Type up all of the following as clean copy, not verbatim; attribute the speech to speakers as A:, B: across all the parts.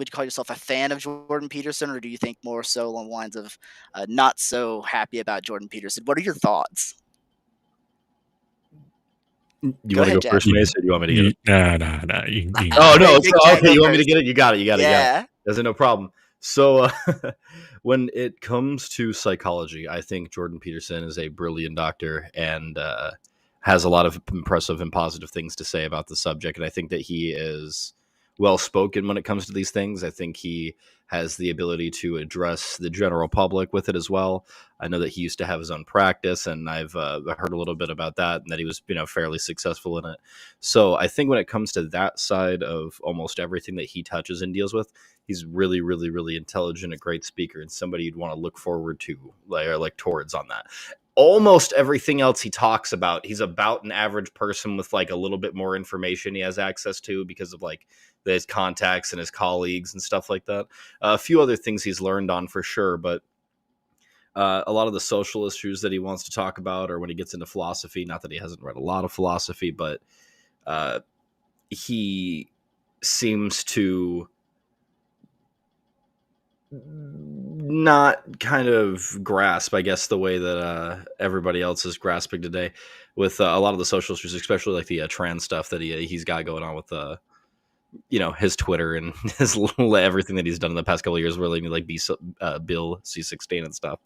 A: would you call yourself a fan of Jordan Peterson, or do you think more so along the lines of not so happy about Jordan Peterson? What are your thoughts?
B: You
A: Go
B: want to
A: ahead,
B: go
A: Jeff.
B: first, Mace, or do you want me to get it?
C: Nah. You can
B: Oh, no.
A: Big Jack,
B: Okay,
A: go
B: you want me to
A: first.
B: get it? You got it.
A: Yeah.
B: There's no problem. So, when it comes to psychology, I think Jordan Peterson is a brilliant doctor and has a lot of impressive and positive things to say about the subject. And I think that he is well spoken when it comes to these things. I think he has the ability to address the general public with it as well. I know that he used to have his own practice, and I've heard a little bit about that, and that he was, fairly successful in it. So I think when it comes to that side of almost everything that he touches and deals with, he's really, really, really intelligent, a great speaker, and somebody you'd want to look forward to, like towards on that. Almost everything else he talks about, he's about an average person with like a little bit more information he has access to because of like his contacts and his colleagues and stuff like that. A few other things he's learned on for sure, but a lot of the social issues that he wants to talk about, or when he gets into philosophy, not that he hasn't read a lot of philosophy, but he seems to not kind of grasp, I guess, the way that everybody else is grasping today with a lot of the social issues, especially like the trans stuff that he's got going on with his Twitter and his everything that he's done in the past couple of years, really like Bill C-16 and stuff.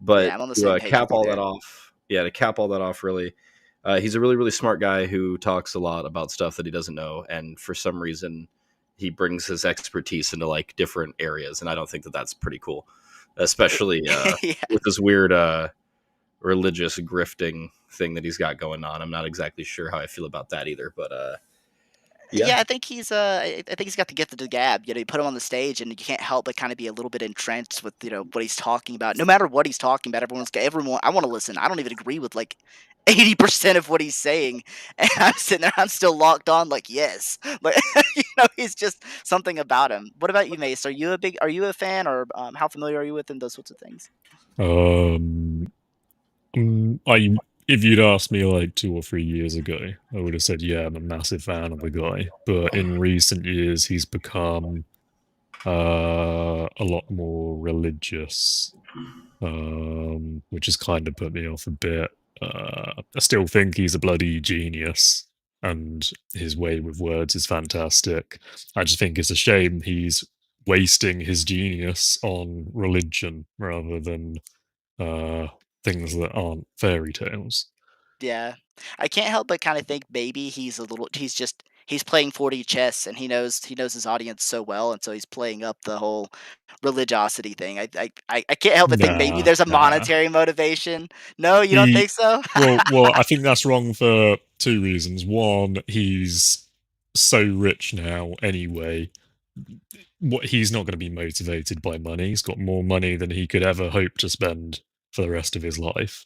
B: But
A: Yeah, I'm on the same
B: to
A: page with
B: cap
A: you
B: all
A: there.
B: that off, really, he's a really, really smart guy who talks a lot about stuff that he doesn't know, and for some reason, he brings his expertise into like different areas, and I don't think that that's pretty cool, especially
A: Yeah.
B: with this weird religious grifting thing that he's got going on. I'm not exactly sure how I feel about that either, but yeah.
A: Yeah, I think I think he's got the gift of the gab. You put him on the stage, and you can't help but kind of be a little bit entrenched with what he's talking about. No matter what he's talking about, everyone. I want to listen. I don't even agree with like 80% of what he's saying, and I'm sitting there. I'm still locked on. Like yes, like he's just something about him. What about you, Mace? Are you a fan, or how familiar are you with him? Those sorts of things.
C: If you'd asked me like 2 or 3 years ago, I would have said, yeah, I'm a massive fan of the guy. But in recent years, he's become a lot more religious, which has kind of put me off a bit. I still think he's a bloody genius, and his way with words is fantastic. I just think it's a shame he's wasting his genius on religion rather than things that aren't fairy tales.
A: Yeah. I can't help but kinda think maybe he's playing 4D chess, and he knows his audience so well, and so he's playing up the whole religiosity thing. I can't help but think maybe
C: Nah,
A: there's a
C: nah.
A: monetary motivation. No, you don't
C: He
A: think so?
C: well, I think that's wrong for two reasons. One, he's so rich now anyway. What he's not going to be motivated by money. He's got more money than he could ever hope to spend for the rest of his life.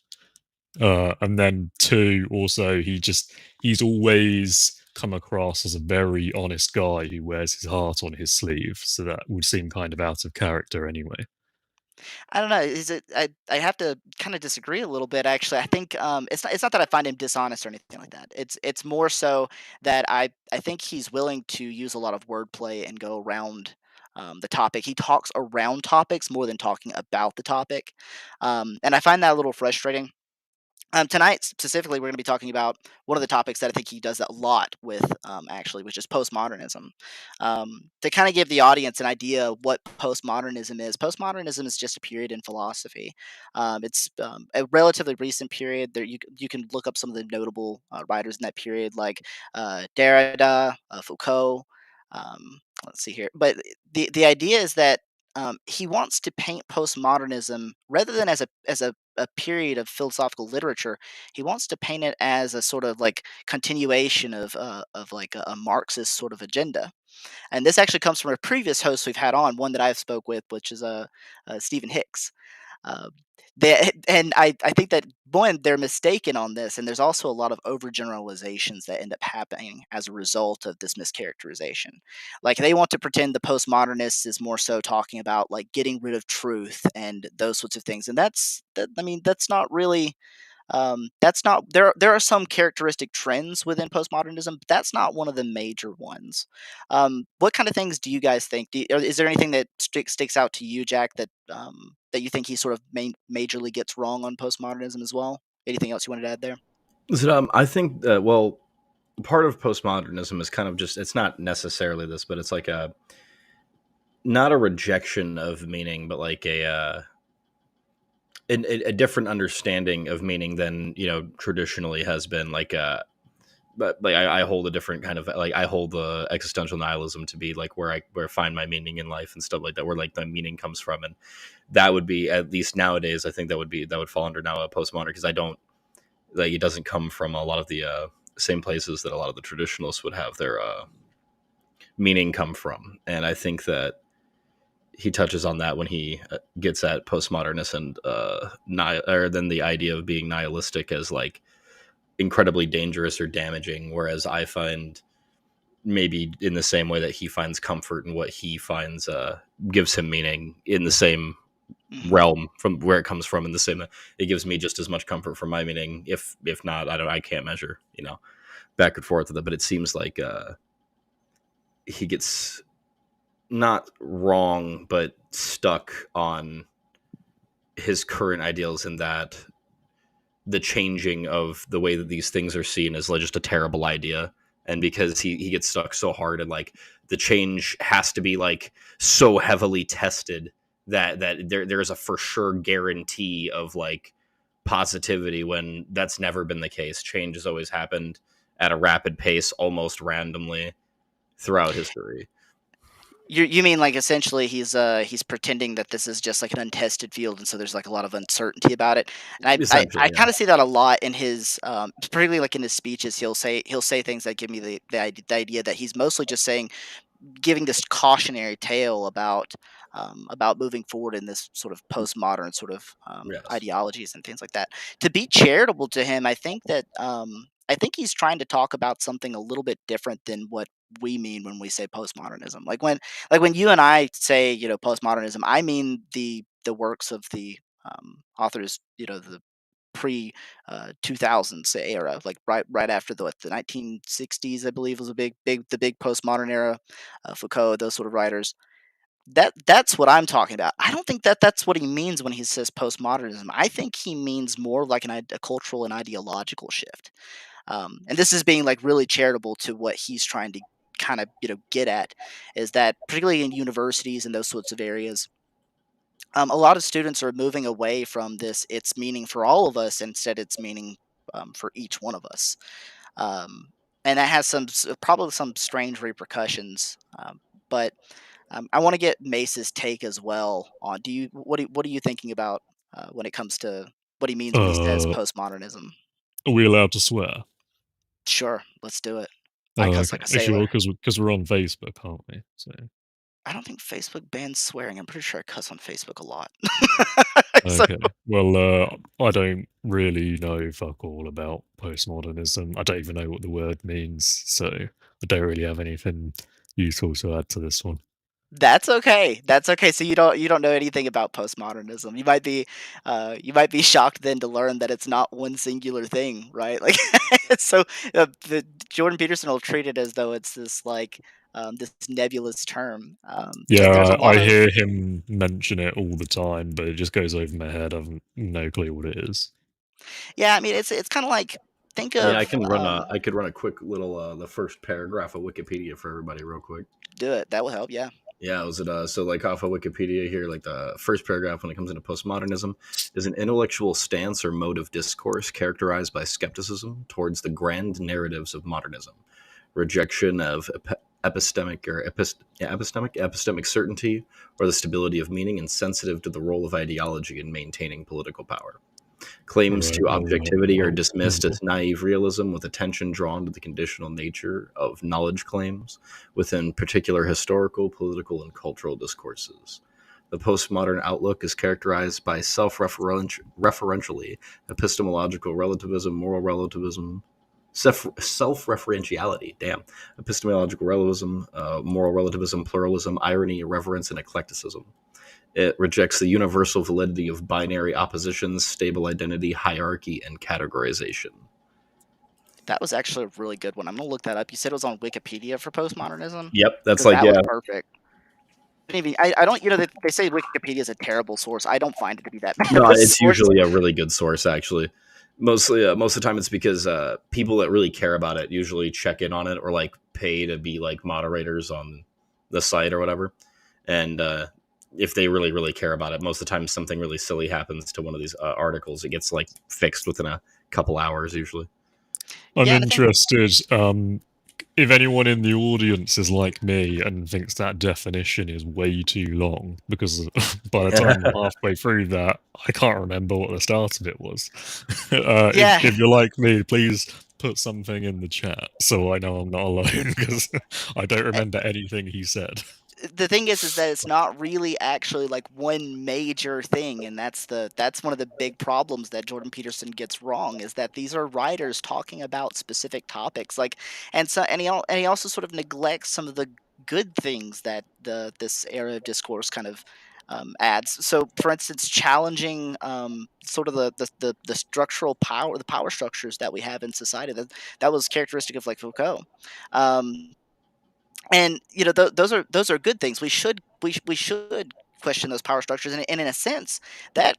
C: And then two, also he's always come across as a very honest guy who wears his heart on his sleeve. So that would seem kind of out of character anyway.
A: I don't know. Is it? I have to kind of disagree a little bit. Actually, I think it's not that I find him dishonest or anything like that. It's more so that I think he's willing to use a lot of wordplay and go around the topic. He talks around topics more than talking about the topic, and I find that a little frustrating. Tonight, specifically, we're going to be talking about one of the topics that I think he does a lot with, actually, which is postmodernism. To kind of give the audience an idea of what postmodernism is just a period in philosophy. It's a relatively recent period. There, you can look up some of the notable writers in that period, like Derrida, Foucault. Let's see here, but the idea is that he wants to paint postmodernism rather than as a period of philosophical literature. He wants to paint it as a sort of like continuation of like a Marxist sort of agenda. And this actually comes from a previous host we've had on, one that I've spoke with, which is Stephen Hicks. Uh, and I think that one, they're mistaken on this, and there's also a lot of overgeneralizations that end up happening as a result of this mischaracterization. Like they want to pretend the postmodernists is more so talking about like getting rid of truth and those sorts of things, and I mean, that's not really That's not there. There are some characteristic trends within postmodernism, but that's not one of the major ones. What kind of things do you guys think? Or is there anything that sticks out to you, Jack, that you think he sort of majorly gets wrong on postmodernism as well? Anything else you wanted to add there?
B: I think that, well, part of postmodernism is kind of just, it's not necessarily this, but it's like a, not a rejection of meaning, but like a different understanding of meaning than, traditionally has been like but like I hold a different kind of, like, I hold the existential nihilism to be like where I find my meaning in life and stuff like that, where like the meaning comes from. And that would be, at least nowadays, I think that would fall under now a postmodern, because I don't, like, it doesn't come from a lot of the same places that a lot of the traditionalists would have their meaning come from. And I think that he touches on that when he gets at postmodernists and or then the idea of being nihilistic as like incredibly dangerous or damaging, whereas I find, maybe in the same way that he finds comfort in what he finds gives him meaning, in the same
A: Hmm.
B: realm from where it comes from, in the same, it gives me just as much comfort from my meaning, if not, I can't measure, back and forth with it. But it seems like he gets, not wrong, but stuck on his current ideals, in that the changing of the way that these things are seen is like just a terrible idea. And because he gets stuck so hard, and like the change has to be like so heavily tested that there's a for sure guarantee of like positivity, when that's never been the case. Change has always happened at a rapid pace, almost randomly throughout history.
A: You mean like essentially he's pretending that this is just like an untested field, and so there's like a lot of uncertainty about it. And I
B: Essentially, yeah.
A: kind of see that a lot in his, particularly like in his speeches. He'll say things that give me the idea that he's mostly just saying, giving this cautionary tale about moving forward in this sort of postmodern sort of
B: Yes.
A: ideologies and things like that. To be charitable to him, I think he's trying to talk about something a little bit different than what we mean when we say postmodernism. Like when you and I say, postmodernism, I mean the works of the authors, the pre 2000s era, like right after the 1960s, I believe, was a big postmodern era. Foucault, those sort of writers. That's what I'm talking about. I don't think that that's what he means when he says postmodernism. I think he means more like a cultural and ideological shift. And this is being like really charitable to what he's trying to kind of get at, is that particularly in universities and those sorts of areas, a lot of students are moving away from this. It's meaning for all of us. Instead, it's meaning for each one of us. Um, and that has probably some strange repercussions. But I want to get Mace's take as well on. What are you thinking about when it comes to what he means when he says
C: Are
A: postmodernism?
C: we allowed to swear?
A: Sure, let's do it. I
C: Oh,
A: cuss
C: okay.
A: like a
C: Actually,
A: sailor.
C: well, because we're on Facebook, aren't we? So,
A: I don't think Facebook bans swearing. I'm pretty sure I cuss on Facebook a lot. So
C: okay. Well, I don't really know fuck all about postmodernism. I don't even know what the word means, so I don't really have anything useful to add to this one.
A: that's okay. That's okay. So you don't know anything about postmodernism. You might be shocked then to learn that it's not one singular thing, right? Like so the Jordan Peterson will treat it as though it's this nebulous term. There's a
C: Yeah,
A: lot
C: I
A: of
C: hear him mention it all the time, but it just goes over my head. I've no clue what it is.
A: yeah. I mean, it's kind of like think
B: I mean,
A: of
B: I could run a quick little the first paragraph of Wikipedia for everybody real quick.
A: do it. That will help. Yeah.
B: Yeah, was it so like off of Wikipedia here, like the first paragraph when it comes into postmodernism is an intellectual stance or mode of discourse characterized by skepticism towards the grand narratives of modernism, rejection of epistemic certainty or the stability of meaning, and sensitive to the role of ideology in maintaining political power. Claims
C: Right.
B: to objectivity are dismissed
C: Well,
B: as naive realism, with attention drawn to the conditional nature of knowledge claims within particular historical, political, and cultural discourses. The postmodern outlook is characterized by self-referentially epistemological relativism, moral relativism, self-referentiality, damn, epistemological relativism, moral relativism, pluralism, irony, irreverence, and eclecticism. It rejects the universal validity of binary oppositions, stable identity, hierarchy, and categorization.
A: That was actually a really good one. I'm gonna look that up. You said it was on Wikipedia for postmodernism?
B: Yep, that's
A: Because
B: like,
A: that was
B: yeah.
A: perfect. I don't, they say Wikipedia is a terrible source. I don't find it to be that bad of
B: No,
A: a
B: it's
A: source.
B: usually a really good source, actually. Mostly, most of the time, it's because people that really care about it usually check in on it or like pay to be like moderators on the site or whatever. And if they really, really care about it, most of the time something really silly happens to one of these articles. It gets like fixed within a couple hours usually.
C: I'm
A: Yeah, I think
C: interested. If anyone in the audience is like me and thinks that definition is way too long, because by the time I'm halfway through that, I can't remember what the start of it was.
A: yeah.
C: If you're like me, please put something in the chat so I know I'm not alone, because I don't remember anything he said.
A: The thing is that it's not really actually like one major thing, and that's one of the big problems that Jordan Peterson gets wrong, is that these are writers talking about specific topics, like, and he also sort of neglects some of the good things that this era of discourse kind of adds. So, for instance, challenging sort of the structural power, the power structures that we have in society. That was characteristic of like Foucault. Um, and those are good things. We should question those power structures, and in a sense, that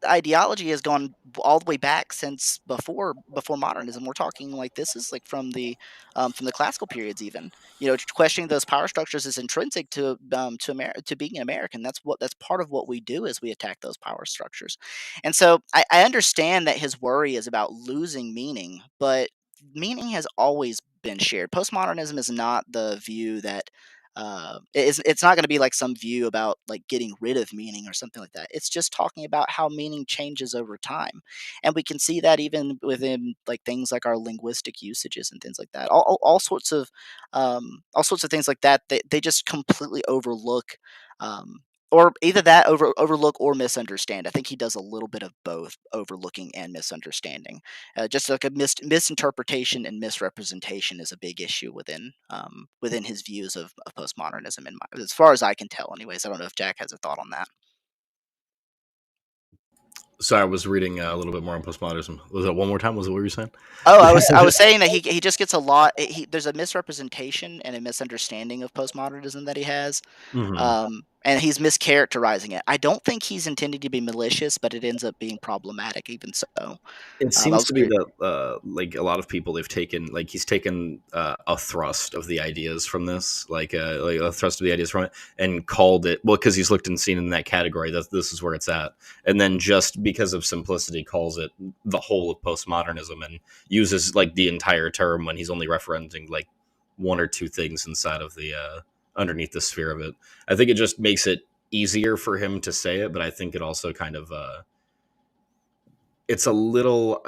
A: ideology has gone all the way back since before modernism. We're talking like this is like from the classical periods even. Questioning those power structures is intrinsic to being an American. That's part of what we do, is we attack those power structures. And so I understand that his worry is about losing meaning, but meaning has always been shared. Postmodernism is not the view that it's not going to be like some view about like getting rid of meaning or something like that. It's just talking about how meaning changes over time, and we can see that even within like things like our linguistic usages and things like that. All sorts of things like that. They just completely overlook. Or either that overlook or misunderstand. I think he does a little bit of both, overlooking and misunderstanding. Just like a misinterpretation and misrepresentation is a big issue within his views of postmodernism, as far as I can tell. Anyways, I don't know if Jack has a thought on that.
B: So I was reading a little bit more on postmodernism. Was that one more time? Was it what you were saying?
A: Oh, I was saying that he just gets a lot. There's a misrepresentation and a misunderstanding of postmodernism that he has,
B: Mhm.
A: and he's mischaracterizing it. I don't think he's intending to be malicious, but it ends up being problematic even so.
B: It
A: I
B: seems
A: was
B: to be
A: curious.
B: that like a lot of people they've taken like he's taken a thrust of the ideas from this, like a thrust of the ideas from it, and called it well because he's looked and seen in that category that this is where it's at, and then just because of simplicity calls it the whole of postmodernism and uses like the entire term when he's only referencing like one or two things inside of the underneath the sphere of it. I think it just makes it easier for him to say it, but I think it also kind of it's a little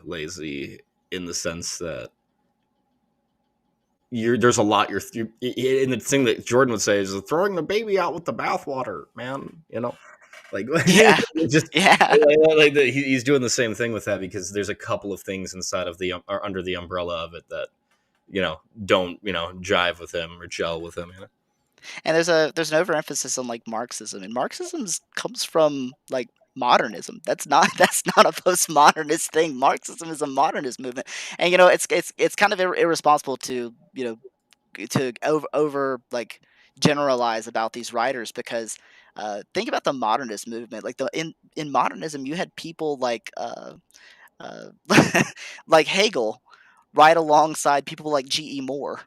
B: lazy in the sense that there's a lot and the thing that Jordan would say is throwing the baby out with the bathwater, man. Like
A: Yeah,
B: just
A: yeah.
B: he's doing the same thing with that because there's a couple of things inside of the or under the umbrella of it that don't jive with him or gel with him.
A: And there's an overemphasis on like Marxism, and Marxism comes from like modernism. That's not a postmodernist thing. Marxism is a modernist movement, and it's kind of irresponsible to over like generalize about these writers, because think about the modernist movement. Like in modernism, you had people uh, like Hegel right alongside people like G.E. Moore,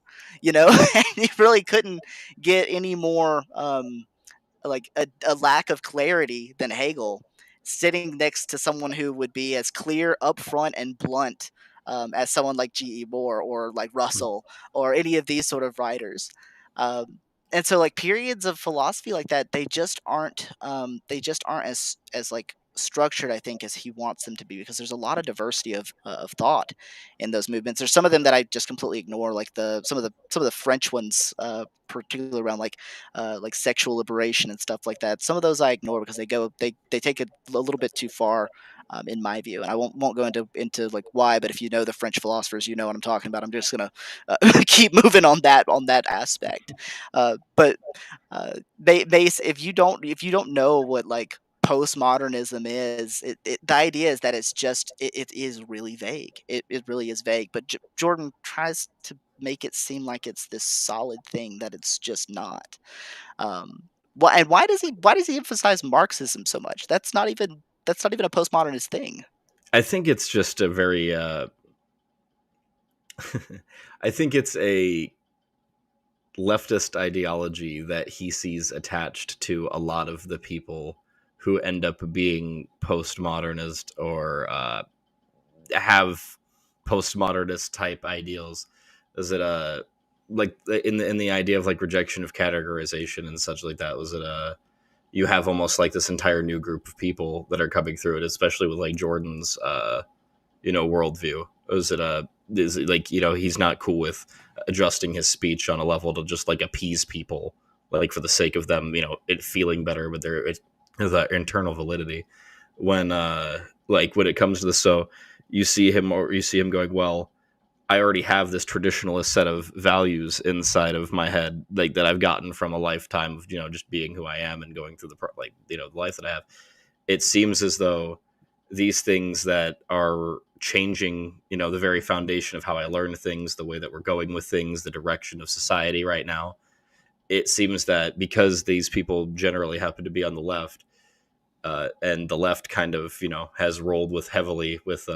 A: and you really couldn't get any more like a lack of clarity than Hegel sitting next to someone who would be as clear, upfront, and blunt as someone like G.E. Moore or like Russell or any of these sort of writers. Um, and so like periods of philosophy like that, they just aren't as like structured, I think, as he wants them to be, because there's a lot of diversity of thought in those movements. There's some of them that I just completely ignore, like some of the French ones, particularly around like sexual liberation and stuff like that. Some of those I ignore because they take it a little bit too far. in my view. And I won't go into like why, but if you know the French philosophers, you know what I'm talking about. I'm just gonna keep moving on that aspect. But if you don't know what like postmodernism is, the idea is that it is really vague. It really is vague. But Jordan tries to make it seem like it's this solid thing that it's just not. And why does he emphasize Marxism so much? That's not even a postmodernist thing.
B: I think it's just a very I think it's a leftist ideology that he sees attached to a lot of the people who end up being postmodernist or have postmodernist type ideals. Is it like in the idea of like rejection of categorization and such like that? Was it you have almost like this entire new group of people that are coming through it, especially with like Jordan's worldview? Is it like, he's not cool with adjusting his speech on a level to just like appease people, like for the sake of them, it feeling better with their internal validity. When like when it comes to this, so you see him going, well, I already have this traditionalist set of values inside of my head, like that I've gotten from a lifetime of just being who I am and going through the life that I have. It seems as though these things that are changing, the very foundation of how I learn things, the way that we're going with things, the direction of society right now. It seems that because these people generally happen to be on the left, and the left kind of, has rolled with heavily with,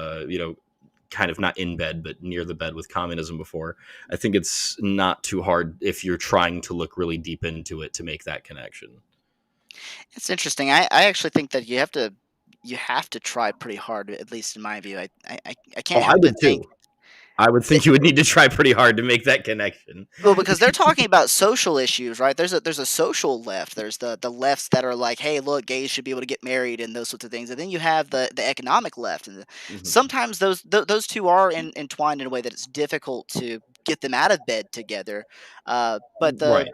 B: kind of not in bed, but near the bed with communism before. I think it's not too hard if you're trying to look really deep into it to make that connection.
A: It's interesting. I actually think that you have to try pretty hard, at least in my view. I
B: Oh,
A: can't
B: I
A: help but
B: would
A: think.
B: too. I would think you would need to try pretty hard to make that connection.
A: Well, because they're talking about social issues, right? There's a social left. There's the lefts that are like, hey, look, gays should be able to get married and those sorts of things. And then you have the economic left, and
B: Mhm.
A: sometimes those two are entwined in a way that it's difficult to get them out of bed together. But
B: Right.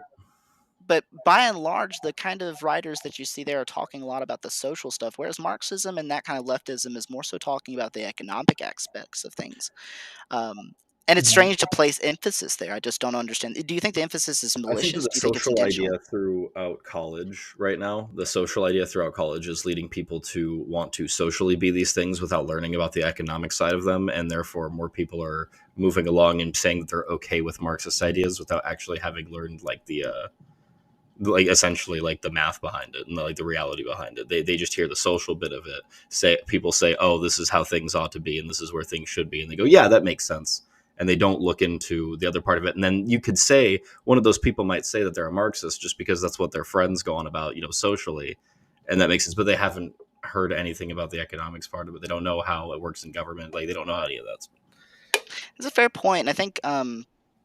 A: by and large, the kind of writers that you see there are talking a lot about the social stuff, whereas Marxism and that kind of leftism is more so talking about the economic aspects of things. Um, and it's strange to place emphasis there. I just don't understand. Do you think the emphasis is
B: I think that
A: malicious?
B: the
A: Do you think it's
B: social idea
A: intentional?
B: throughout college right now, the social idea throughout college is leading people to want to socially be these things without learning about the economic side of them. And therefore, more people are moving along and saying that they're okay with Marxist ideas without actually having learned like like essentially like the math behind it and like the reality behind it. They just hear the social bit of it. People say, oh, this is how things ought to be and this is where things should be. And they go, yeah, that makes sense. And they don't look into the other part of it. And then you could say one of those people might say that they're a Marxist just because that's what their friends go on about, socially. And that makes sense. But they haven't heard anything about the economics part of it. They don't know how it works in government. Like they don't know any of that.
A: It's a fair point, and I think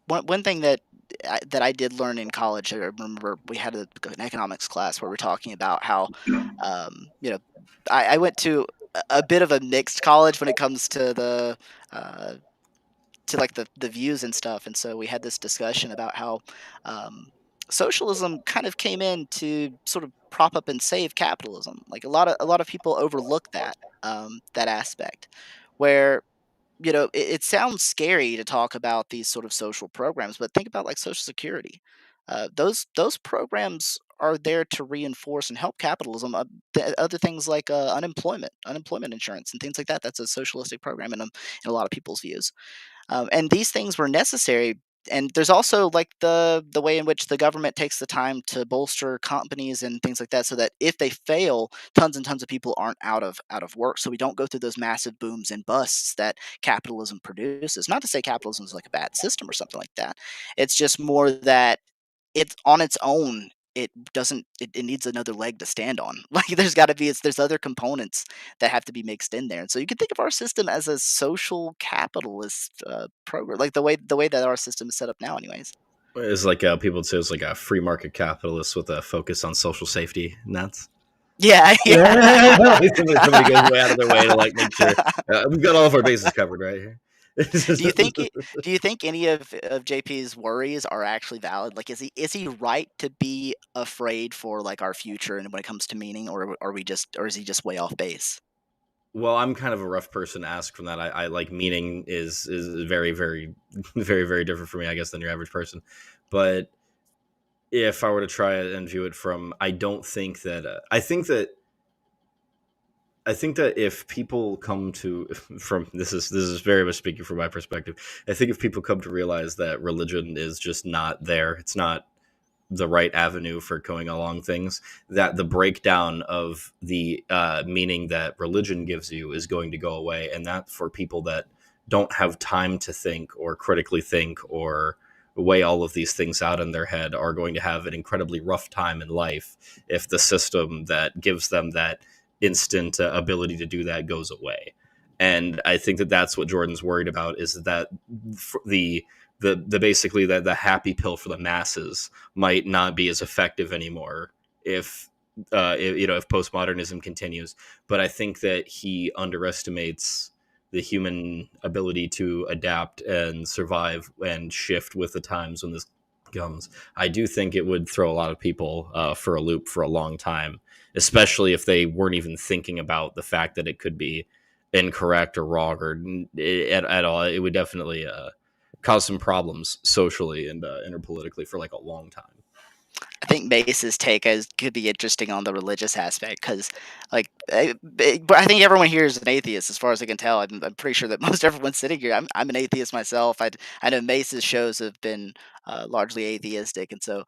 A: one thing that I did learn in college. I remember we had an economics class where we're talking about how, you know, I went to a bit of a mixed college when it comes uh, to like the views and stuff, and so we had this discussion about how um, socialism kind of came in to sort of prop up and save capitalism. Like a lot of people overlook that aspect, where it sounds scary to talk about these sort of social programs, but think about like Social Security. Those programs are there to reinforce and help capitalism. Other things like unemployment insurance, and things like that. That's a socialistic program in a lot of people's views. And these things were necessary. And there's also like the way in which the government takes the time to bolster companies and things like that, so that if they fail, tons and tons of people aren't out of work. So we don't go through those massive booms and busts that capitalism produces. Not to say capitalism is like a bad system or something like that. It's just more that it's on its own. It needs another leg to stand on. Like there's other components that have to be mixed in there. And so you can think of our system as a social capitalist program, like the way that our system is set up now, anyways.
B: It's like people would say it's like a free market capitalist with a focus on social safety nets.
A: Yeah, yeah.
B: Like somebody goes way out of their way to like make sure we've got all of our bases covered right here.
A: do you think he- do you think any of JP's worries are actually valid? Like, is he right to be afraid for like our future and when it comes to meaning, or is he just way off base?
B: Well, I'm kind of a rough person to ask from that. I like meaning is very, very, very, very different for me, I guess, than your average person. But if I were to try and view it from, I don't think that I think that if people come to from this is very much speaking from my perspective. I think if people come to realize that religion is just not there, it's not the right avenue for going along things, that the breakdown of the meaning that religion gives you is going to go away, and that for people that don't have time to think or critically think or weigh all of these things out in their head are going to have an incredibly rough time in life if the system that gives them that instant ability to do that goes away. And I think that that's what Jordan's worried about, is that the basically the happy pill for the masses might not be as effective anymore if postmodernism continues. But I think that he underestimates the human ability to adapt and survive and shift with the times when this comes. I do think it would throw a lot of people for a loop for a long time, especially if they weren't even thinking about the fact that it could be incorrect or wrong or at all. It would definitely cause some problems socially and interpolitically for like a long time.
A: I think Mace's take is could be interesting on the religious aspect because, like, but I think everyone here is an atheist, as far as I can tell. I'm pretty sure that most everyone sitting here, I'm an atheist myself. I know Mace's shows have been largely atheistic, and so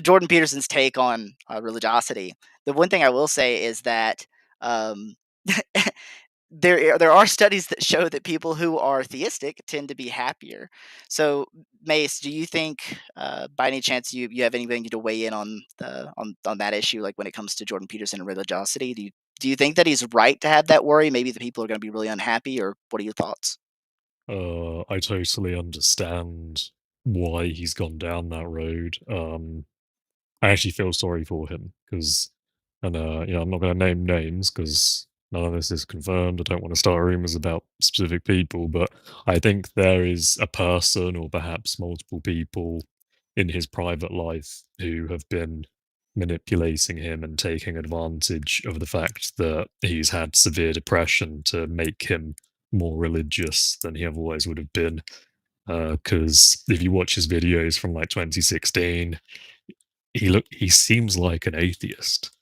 A: Jordan Peterson's take on religiosity. The one thing I will say is that um, there are studies that show that people who are theistic tend to be happier. So, Mace, do you think, by any chance, you have anything to weigh in on on that issue, like when it comes to Jordan Peterson and religiosity? Do you think that he's right to have that worry? Maybe the people are going to be really unhappy, or what are your thoughts?
C: I totally understand why he's gone down that road. I actually feel sorry for him because, and I'm not going to name names because none of this is confirmed. I don't want to start rumors about specific people, but I think there is a person or perhaps multiple people in his private life who have been manipulating him and taking advantage of the fact that he's had severe depression to make him more religious than he otherwise would have been. Because if you watch his videos from like 2016, he seems like an atheist,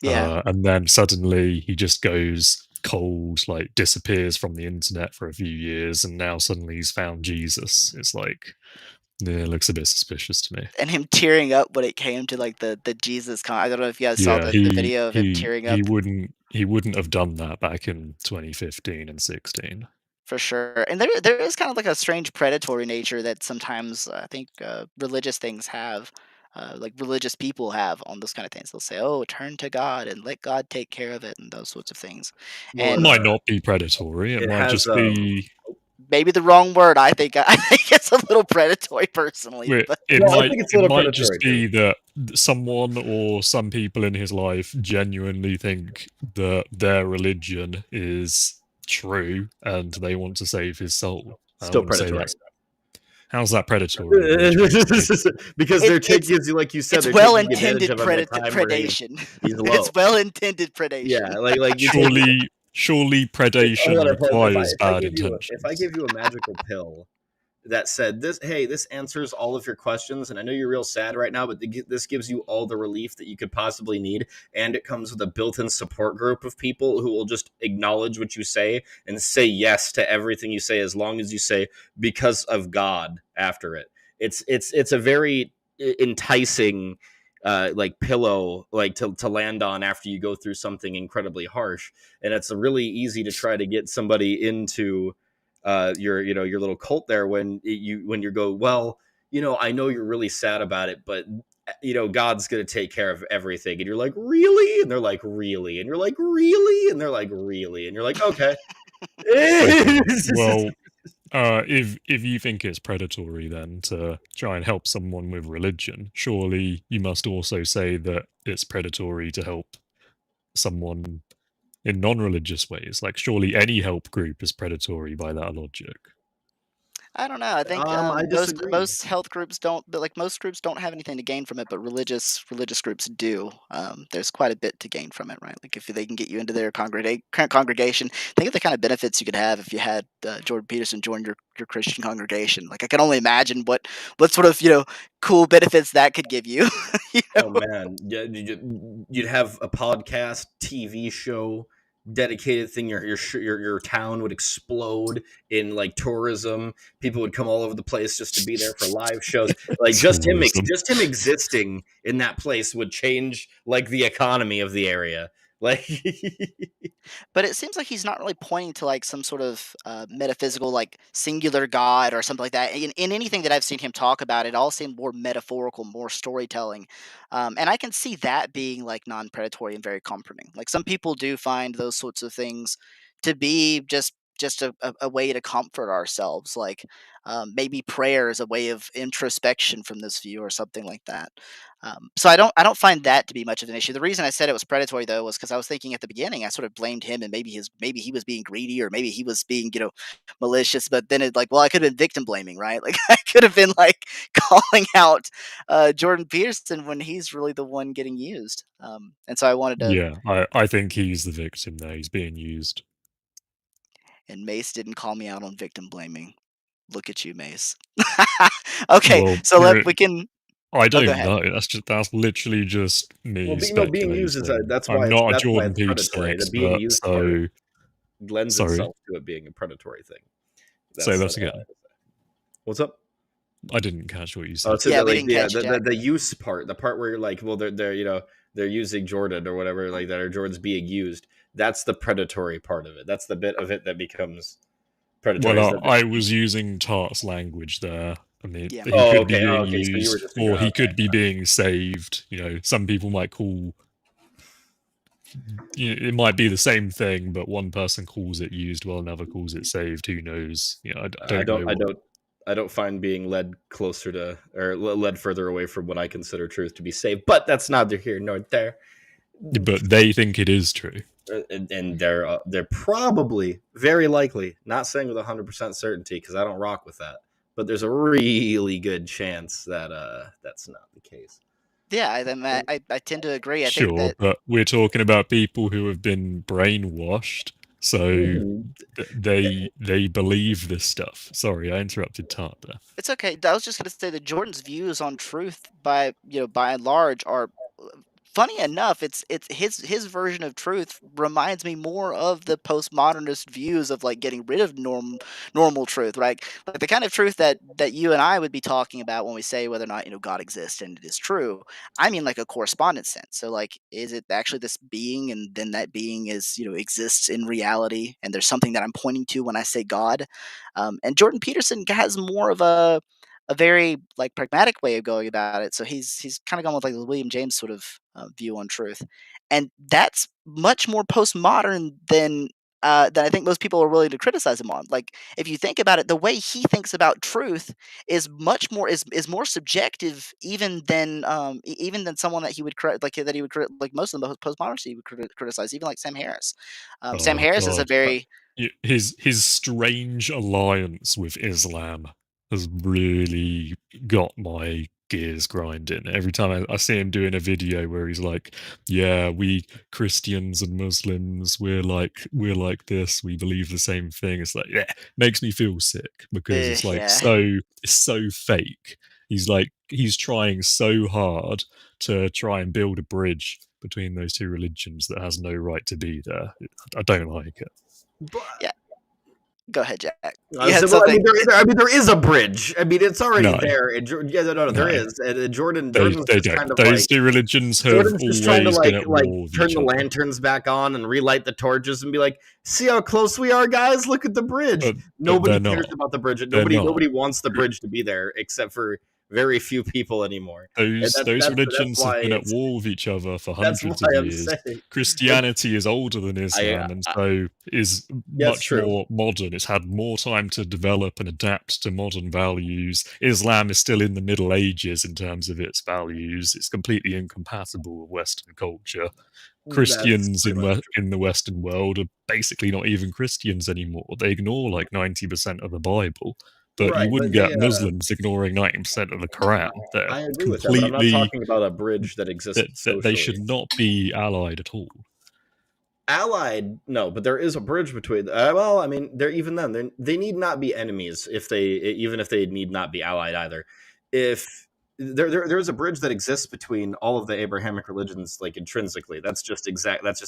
A: Yeah,
C: and then suddenly he just goes cold, like disappears from the internet for a few years, and now suddenly he's found Jesus. It's like, yeah, it looks a bit suspicious to me.
A: and him tearing up when it came to like the Jesus con. I don't know if you guys saw
C: Yeah,
A: the video of him tearing up.
C: he wouldn't have done that back in 2015 and 16.
A: For sure, and there is kind of like a strange predatory nature that sometimes I think religious things have, like religious people have on those kind of things. They'll say, "Oh, turn to God and let God take care of it," and those sorts of things.
B: Well,
C: It
A: And
C: might not be predatory. It
B: it
C: might
B: has
C: just be.
A: maybe the wrong word. I think I think it's a little predatory, personally. But
C: It
B: no, I
C: might
B: think it's a
C: it
B: little
C: might just
B: predatory too.
C: be that someone or some people in his life genuinely think that their religion is true and they want to save his soul. I
B: Still
C: wouldn't say
B: predatory.
C: that's how's that predatory? What are you trying to say?
B: Because
A: it,
B: they're
A: it's
B: taking, like you said,
A: it's
B: they're
A: well
B: taking advantage
A: intended
B: of him at a time where
A: predation.
B: he's low.
A: It's well intended predation.
B: Yeah, like you take.
C: Surely
B: Hold
C: predation
B: on, hold on.
C: requires bad
B: If I
C: intentions.
B: give you a magical pill that said this, hey, this answers all of your questions, and I know you're real sad right now, but this gives you all the relief that you could possibly need, and it comes with a built-in support group of people who will just acknowledge what you say and say yes to everything you say, as long as you say because of God after it. It's a very enticing like pillow, like to land on after you go through something incredibly harsh, and it's really easy to try to get somebody into your little cult there when you go, well, I know you're really sad about it, but God's gonna take care of everything, and you're like, really? And they're like, really? And you're like, really? And they're like, really? And you're like, okay.
C: Okay. Well, if you think it's predatory then to try and help someone with religion, surely you must also say that it's predatory to help someone in non-religious ways. Like, surely any help group is predatory by that logic.
A: I don't know. I think
B: I disagree.
A: most health groups don't, but like most groups don't have anything to gain from it, but religious groups do. There's quite a bit to gain from it, right? Like if they can get you into their congregation, think of the kind of benefits you could have if you had Jordan Peterson join your Christian congregation. Like I can only imagine what sort of cool benefits that could give you. you
B: Oh
A: know?
B: man, yeah, you'd have a podcast, TV show, dedicated thing. Your town would explode in like tourism. People would come all over the place just to be there for live shows. Like
C: Tourism.
B: just him existing in that place would change like the economy of the area. Like,
A: But it seems like he's not really pointing to like some sort of metaphysical, like singular God or something like that. In anything that I've seen him talk about, it all seemed more metaphorical, more storytelling, and I can see that being like non-predatory and very comforting. Like some people do find those sorts of things to be just a way to comfort ourselves. Like maybe prayer is a way of introspection from this view or something like that. So I don't find that to be much of an issue. The reason I said it was predatory though was because I was thinking at the beginning I sort of blamed him and maybe he was being greedy or maybe he was being malicious. But then it like well I could have been victim blaming, right? Like I could have been like calling out Jordan Peterson when he's really the one getting used. And so I wanted to.
C: Yeah, I think he's the victim there. He's being used.
A: And Mace didn't call me out on victim blaming. Look at you, Mace. Okay,
C: Well,
A: so we can.
C: I
A: Oh, go
C: don't
A: ahead.
C: know. That's literally just
B: well,
C: me
B: being used is
C: speculating.
B: that's
C: I'm
B: why
C: not a Jordan
B: it's
C: Peterson
B: predatory. The being
C: expert,
B: used part
C: so
B: lends
C: sorry.
B: itself to it being a predatory thing.
C: Say
B: That's
C: that again.
B: what's up.
C: I didn't catch what you
B: Oh,
C: said.
B: so
A: Yeah,
B: the
A: we
B: like
A: didn't catch you, Jack.
B: the use part, the part where you're like, well, they're they're using Jordan or whatever like that, or Jordan's being used. That's the predatory part of it. That's the bit of it that becomes predatory. Is
C: Well,
B: that
C: I was using Tart's language there. I mean,
A: Yeah.
C: he could be
B: oh,
C: being
B: okay. So you were
C: used,
B: just
C: or he
B: okay.
C: could be being saved. Some people might call. It might be the same thing, but one person calls it used while another calls it saved. Who knows? I
B: I
C: don't know what.
B: I don't find being led closer to or led further away from what I consider truth to be safe. But that's neither here nor there.
C: But they think it is true.
B: And they're probably very likely not saying with 100% certainty because I don't rock with that. But there's a really good chance that that's not the case.
A: Yeah, I tend to agree. I think
C: Sure,
A: that.
C: but we're talking about people who have been brainwashed, so
B: Mhm.
C: they believe this stuff. Sorry, I interrupted Tart there.
A: It's okay. I was just gonna say that Jordan's views on truth by and large are funny enough, it's his version of truth reminds me more of the postmodernist views of like getting rid of normal truth, right? Like the kind of truth that you and I would be talking about when we say whether or not God exists and it is true. I mean like a correspondence sense. So like is it actually this being and then that being is exists in reality and there's something that I'm pointing to when I say God. And Jordan Peterson has more of a very like pragmatic way of going about it. So he's kind of gone with like the William James sort of view on truth, and that's much more postmodern than I think most people are willing to criticize him on. Like if you think about it, the way he thinks about truth is much more is more subjective even than someone that he would like most of the postmodernists he would criticize, even like Sam Harris. Sam
C: Oh
A: Harris is a
C: God,
A: very.
C: his strange alliance with Islam has really got my gears grinding. Every time I see him doing a video where he's like, "Yeah, we Christians and Muslims, we're like this. We believe the same thing." It's like, yeah, makes me feel sick because it's like
A: Yeah.
C: so fake. He's trying so hard to try and build a bridge between those two religions that has no right to be there. I don't like it.
B: But
A: Yeah, go ahead, Jack. You had
B: well,
A: something.
B: there is a bridge. I mean, it's already
C: No,
B: there. And, yeah, no, there
C: no,
B: is. And Jordan's
C: they
B: just
C: don't.
B: kind of
C: Those
B: like
C: two religions have
B: Jordan's just trying to
C: always been at war with
B: turn
C: each
B: the
C: other.
B: lanterns back on and relight the torches and be like, "See how close we are, guys! Look at the bridge."
C: But
B: Nobody
C: they're
B: cares
C: not.
B: about the bridge.
C: They're not.
B: Nobody wants the bridge to be there except for very few people anymore. And
C: Those
B: that's
C: religions have
B: why
C: been at
B: it's
C: war with each other for
B: that's why
C: hundreds of
B: I'm
C: years.
B: saying
C: Christianity is older than Islam, and so is
B: that's
C: much
B: true.
C: more modern. It's had more time to develop and adapt to modern values. Islam is still in the Middle Ages in terms of its values. It's completely incompatible with Western culture.
B: That's
C: Christians
B: pretty much
C: in the Western world are basically not even Christians anymore. They ignore like 90% of the Bible. but you
B: Right,
C: wouldn't
B: but they
C: get Muslims ignoring 90% of the Quran. They're
B: I agree with that, but I'm not
C: completely
B: talking about a bridge that exists
C: that they should
B: socially.
C: not be allied at all.
B: Allied, no, but there is a bridge between. Well, I mean, they're even then they need not be enemies if they even if they need not be allied either. If there is a bridge that exists between all of the Abrahamic religions, like intrinsically. That's just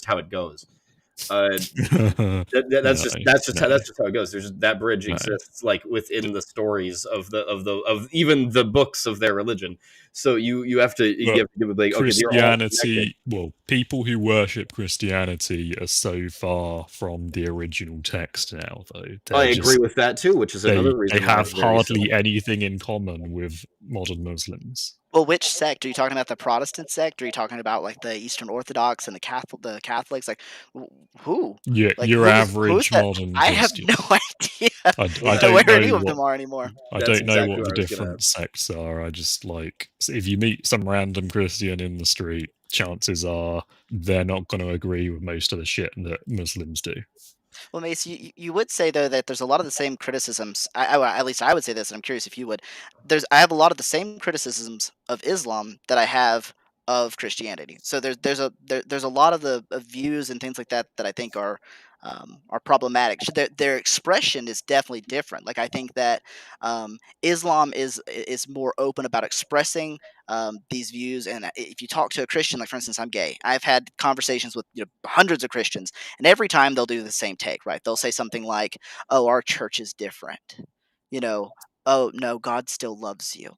B: how it goes. Uh,
C: No,
B: that's
C: no,
B: just how it goes. There's just, that bridge
C: no.
B: exists like within the stories of even the books of their religion. So you have to
C: But
B: give it like, okay, they're all connected.
C: Christianity, well, people who worship Christianity are so far from the original text now, though.
B: I
C: They're
B: agree
C: just
B: with that too, which is another
C: they
B: reason why
C: have
B: it's very
C: hardly
B: silly.
C: anything in common with modern Muslims.
A: Well, which sect? Are you talking about the Protestant sect? Or are you talking about like the Eastern Orthodox and the Catholics? Like who?
C: Yeah,
A: Like
C: your
A: who's
C: average
A: that?
C: modern
A: I have
C: Christian.
A: no idea
B: Well,
C: I
A: where
C: don't
A: any
C: know
A: of
C: what
A: them are anymore.
C: I
B: that's
C: don't know
B: exactly
C: what the
B: what I was gonna.
C: different sects are. I just like if you meet some random Christian in the street, chances are they're not going to agree with most of the shit that Muslims do.
A: Well, Mace, you would say though that there's a lot of the same criticisms. Well, at least I would say this, and I'm curious if you would. I have a lot of the same criticisms of Islam that I have of Christianity. So there's a lot of the of views and things like that that I think are problematic. So their expression is definitely different. Like I think that Islam is more open about expressing these views. And if you talk to a Christian, like for instance, I'm gay. I've had conversations with hundreds of Christians, and every time they'll do the same take, right? They'll say something like, "Oh, our church is different," you know. "Oh no, God still loves you."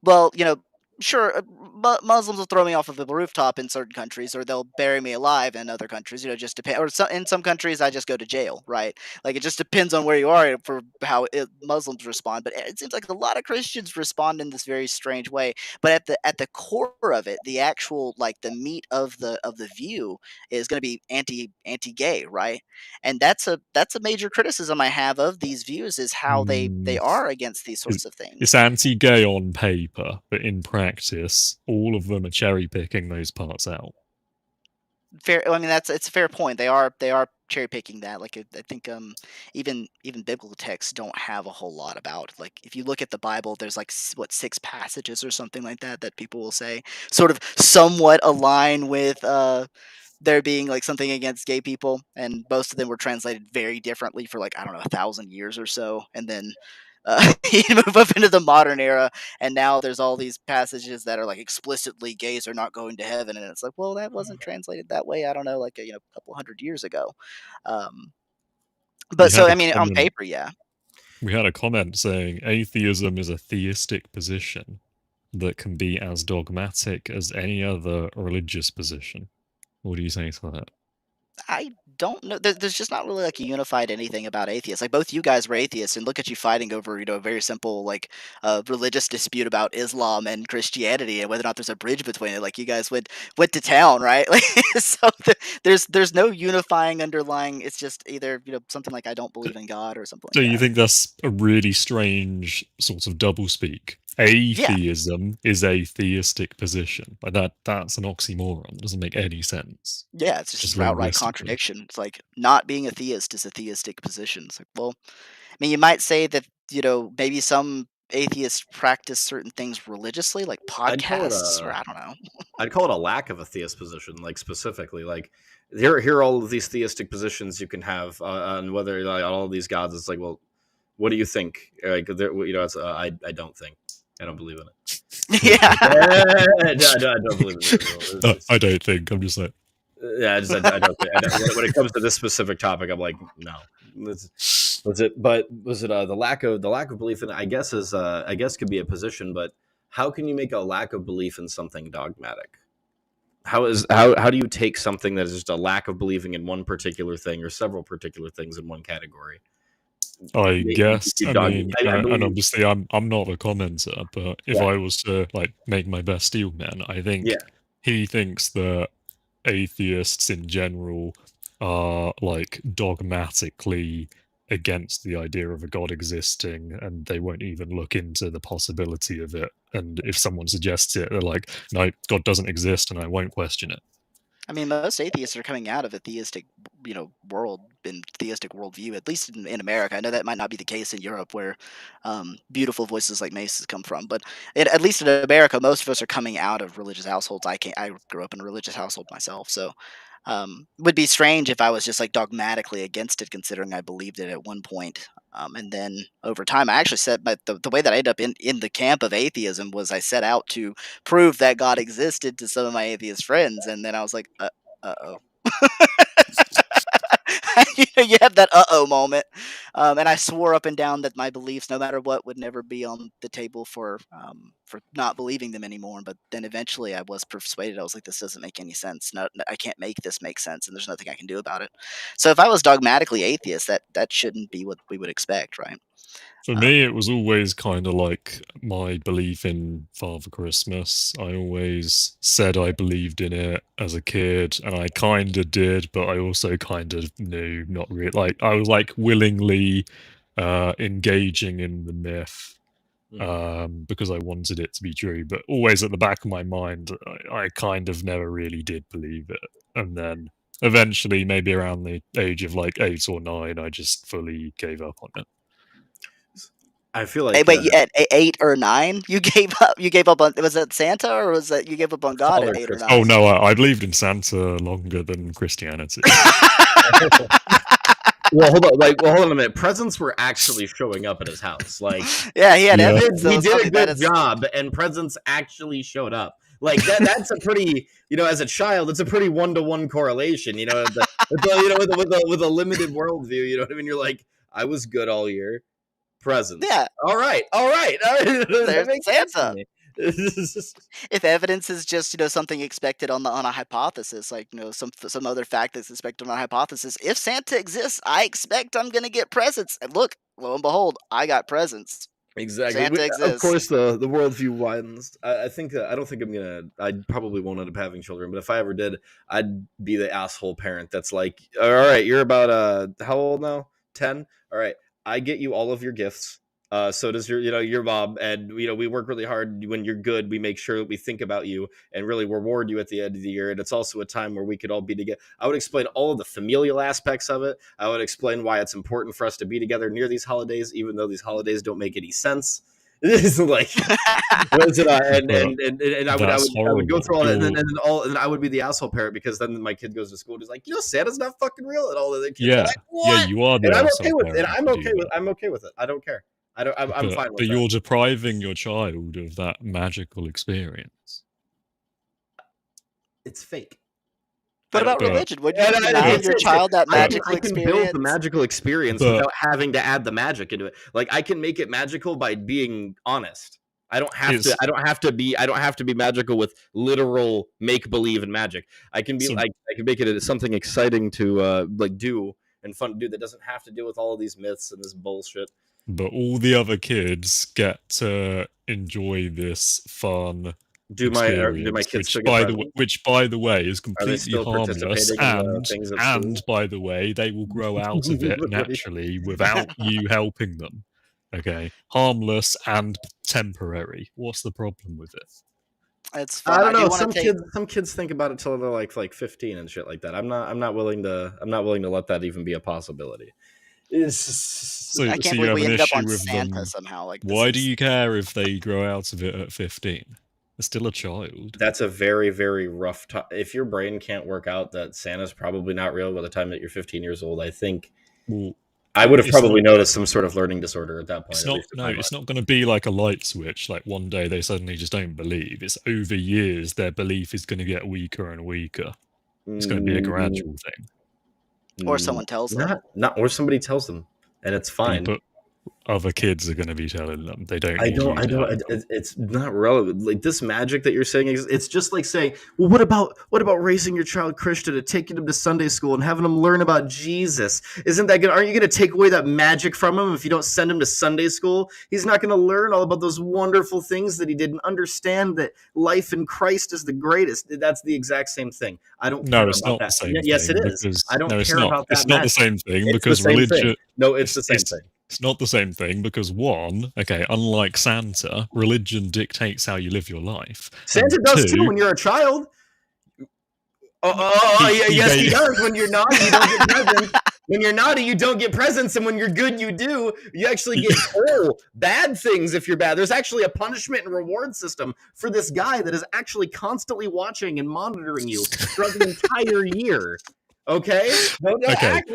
A: Well, sure, Muslims will throw me off of the rooftop in certain countries, or they'll bury me alive in other countries. Just depend. Or in some countries, I just go to jail, right? Like it just depends on where you are for how Muslims respond. But it seems like a lot of Christians respond in this very strange way. But at the core of it, the actual like the meat of the view is going to be anti-gay, right? And that's a major criticism I have of these views is how they
C: Hmm.
A: are against these sorts of
C: It's
A: things.
C: anti-gay on paper, but in practice, all of them are cherry picking those parts out.
A: Fair. I mean, it's a fair point. They are cherry picking that. Like I think even biblical texts don't have a whole lot about. Like if you look at the Bible, there's like what 6 passages or something like that that people will say sort of somewhat align with there being like something against gay people, and most of them were translated very differently for like I don't know 1,000 years or so, and then you move up into the modern era, and now there's all these passages that are like explicitly gays are not going to heaven, and it's like, well, that wasn't translated that way. I don't know, like a couple hundred years ago. Um,
C: We
A: but so
C: had a
A: I mean, on
C: comment.
A: paper, yeah.
C: We had a comment saying atheism is a theistic position that can be as dogmatic as any other religious position. What do you say to that?
A: I don't know. There's just not really like a unified anything about atheists. Like both you guys were atheists, and look at you fighting over a very simple like religious dispute about Islam and Christianity and whether or not there's a bridge between it. Like you guys went to town, right? Like so, there's no unifying underlying. It's just either something like I don't believe in God or something
C: So
A: like
C: you
A: that.
C: think that's a really strange sort of doublespeak?
A: Yeah,
C: Atheism is a theistic position. Like that's an oxymoron. It doesn't make any sense.
A: yeah. It's
C: Just
A: just an outright
C: linguistically.
A: contradiction. It's like not being a theist is a theistic position. It's like, well, I mean, you might say that, maybe some atheists practice certain things religiously, like
B: I'd call it
A: podcasts, or
B: a
A: I don't know.
B: I'd call it a lack of a theist position, like specifically, like here are all of these theistic positions you can have on whether like all of these gods. It's like, well, what do you think? Like, it's I don't think, I don't believe in it.
A: Yeah.
B: I don't believe in it.
C: No, I don't think. I'm just like,
B: Yeah, I don't think. When it comes to this specific topic, I'm like, no. Was it the lack of belief in it? I guess could be a position, but how can you make a lack of belief in something dogmatic? How do you take something that is just a lack of believing in one particular thing or several particular things in one category?
C: I guess.
B: You
C: I
B: dog.
C: mean,
B: I
C: and
B: believe.
C: obviously, I'm not a commenter, but if
B: Yeah,
C: I was to like make my best steel man, I
B: yeah.
C: think he thinks that atheists in general are like dogmatically against the idea of a god existing, and they won't even look into the possibility of it. And if someone suggests it, they're like, "No, God doesn't exist, and I won't question it."
A: I mean, most atheists are coming out of a theistic, world and theistic worldview, at least in America. I know that might not be the case in Europe, where beautiful voices like Mace's come from, but at least in America, most of us are coming out of religious households. I grew up in a religious household myself, so would be strange if I was just like dogmatically against it, considering I believed it at one point. And then over time, I actually said, but the way that I ended up in the camp of atheism was I set out to prove that God existed to some of my atheist friends, and then I was like, oh. You have that uh-oh moment, and I swore up and down that my beliefs, no matter what, would never be on the table for not believing them anymore. But then eventually, I was persuaded. I was like, this doesn't make any sense. No, I can't make this make sense, and there's nothing I can do about it. So if I was dogmatically atheist, that shouldn't be what we would expect, right?
C: For
A: Um,
C: me, it was always kind of like my belief in Father Christmas. I always said I believed in it as a kid, and I kind of did, but I also kind of knew not really. Like I was like willingly engaging in the myth because I wanted it to be true, but always at the back of my mind, I kind of never really did believe it. And then eventually, maybe around the age of like 8 or 9, I just fully gave up on it.
B: I feel
A: hey,
B: like
A: wait, at 8 or 9, you gave up. You gave up on. Was that Santa, or was that you gave up on God at
B: Father
A: 8 or
B: Christmas.
C: Oh
A: 9?
C: no, I believed in Santa longer than Christianity.
B: Well, hold on a minute. Presents were actually showing up at his house. Like,
A: Yeah, he had
C: Yeah.
A: evidence.
B: he
A: That was
B: did
A: funny.
B: a
A: That
B: good
A: is.
B: job, and presents actually showed up. Like that's a pretty, as a child, it's a pretty 1-to-1 correlation. With a limited worldview. You know what I mean? You're like, I was good all year. Presents.
A: Yeah,
B: All right. That
A: there's
B: makes sense to
A: Santa.
B: me.
A: If evidence is just something expected on a hypothesis, like some other fact that's expected on a hypothesis, if Santa exists, I expect I'm gonna get presents. And look, lo and behold, I got presents.
B: Exactly.
A: Santa
B: Of
A: exists.
B: course, the worldview widens. I think I don't think I'm gonna. I probably won't end up having children, but if I ever did, I'd be the asshole parent that's like, "All right, you're about how old now? 10. All right, I get you all of your gifts. So does your mom, and we work really hard. When you're good, we make sure that we think about you and really reward you at the end of the year. And it's also a time where we could all be together. I would explain all of the familial aspects of it. I would explain why it's important for us to be together near these holidays, even though these holidays don't make any sense. This is like, what is it?
C: But
B: And
C: that's
B: I would go
C: horrible.
B: through all that, and then I would be the asshole parent, because then my kid goes to school and is like, Santa's not fucking real, and all the other kids are
C: Yeah,
B: like,
C: yeah,
B: what?
C: you are
B: And
C: the
B: I'm okay
C: asshole
B: with it.
C: parent if you do that.
B: I'm okay with it. I don't care. I don't. I'm
C: But
B: fine with
C: but
B: that.
C: you're depriving your child of that magical experience.
B: It's fake.
A: What about
C: But
A: religion? Would you deny your
B: It's
A: child that
C: but
A: magical
B: I can build the
A: experience?
B: magical experience
C: but
B: without having to add the magic into it. Like, I can make it magical by being honest. I don't have to.
C: it's
B: I don't have to be magical with literal make believe and magic. I can be
C: so
B: like, I can make it something exciting to like do and fun to do that doesn't have to deal with all of these myths and this bullshit.
C: but all the other kids get to enjoy this fun
B: Do my
C: experience,
B: kids still get presents?
C: which by the way is
B: Are they
C: completely
B: still
C: harmless,
B: participating in the things at school?
C: and by the way, they will grow out of it naturally without you helping them. Okay, harmless and temporary. What's the problem with it?
A: It's
B: I
A: fun.
B: don't
A: I do
B: know.
A: want to take.
B: Some kids think about it till they're like 15 and shit like that. I'm not willing to let that even be a possibility. It's
C: So
A: I
C: so
A: can't
C: you
A: believe
C: have
A: we
C: an
A: ended up
C: issue
A: on
C: with
A: Santa
C: them.
A: somehow. Like this
C: Why do
A: is.
C: you care if they grow out of it at 15? They're still a child.
B: That's a very, very rough time. If your brain can't work out that Santa's probably not real by the time that you're 15 years old, I think
C: Well,
B: I would have
C: it's
B: probably
C: not.
B: noticed some sort of learning disorder at that point,
C: It's
B: at
C: not.
B: least in
C: No,
B: my mind.
C: it's not going to be like a light switch. Like one day they suddenly just don't believe. It's over years. Their belief is going to get weaker and weaker. It's going to be a
B: Mm,
C: gradual thing.
A: Or someone tells them.
B: not, or somebody tells them, and it's fine.
C: But other kids are going to be telling them. They don't
B: I
C: need
B: don't.
C: you
B: I
C: to
B: don't.
C: help them.
B: It's not relevant. Like, this magic that you're saying, it's just like saying, well, what about raising your child Christian and taking him to Sunday school and having him learn about Jesus? Isn't that gonna? Aren't you gonna take away that magic from him if you don't send him to Sunday school? He's not gonna learn all about those wonderful things that he didn't understand. That life in Christ is the greatest. That's the exact same thing. I don't
C: No,
B: care
C: it's
B: about
C: not the
B: that.
C: same
B: Yes, it
C: thing
B: is. I
C: because
B: don't
C: no, it's
B: care
C: not.
B: about
C: It's
B: that
C: not the
B: magic.
C: same thing
B: It's the
C: because
B: same thing.
C: religion.
B: No, it's the same thing.
C: It's not the same thing because one, okay, unlike Santa, religion dictates how you live your life,
B: Santa
C: and
B: does too
C: two,
B: when you're a child. Yes, he does. When you're naughty, you don't get presents. When you're naughty, you don't get presents, and when you're good, you do. You actually get bad things if you're bad. There's actually a punishment and reward system for this guy that is actually constantly watching and monitoring you throughout the entire year. Okay? Don't act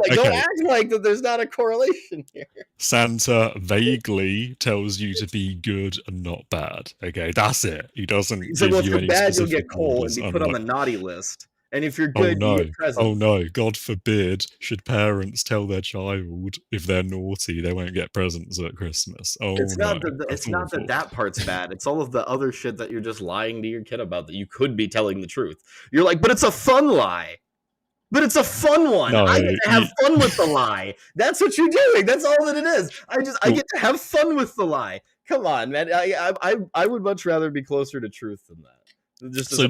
B: like that there's not a correlation here.
C: Santa vaguely tells you to be good and not bad. Okay, that's it. He doesn't give
B: Well, if
C: you
B: you're
C: any
B: bad, you'll
C: specific
B: get coal and
C: orders.
B: be put on the naughty list. And if you're
C: Oh
B: good, you
C: no!
B: get presents.
C: Oh no! God forbid should parents tell their child if they're naughty they won't get presents at Christmas. Oh
B: It's
C: no!
B: It's not that part's bad. It's all of the other shit that you're just lying to your kid about that you could be telling the truth. You're like, but it's a fun lie. But it's a fun one.
C: No,
B: I get to have fun with the lie. That's what you're doing. That's all that it is. I get to have fun with the lie. Come on, man. I would much rather be closer to truth than that.
C: So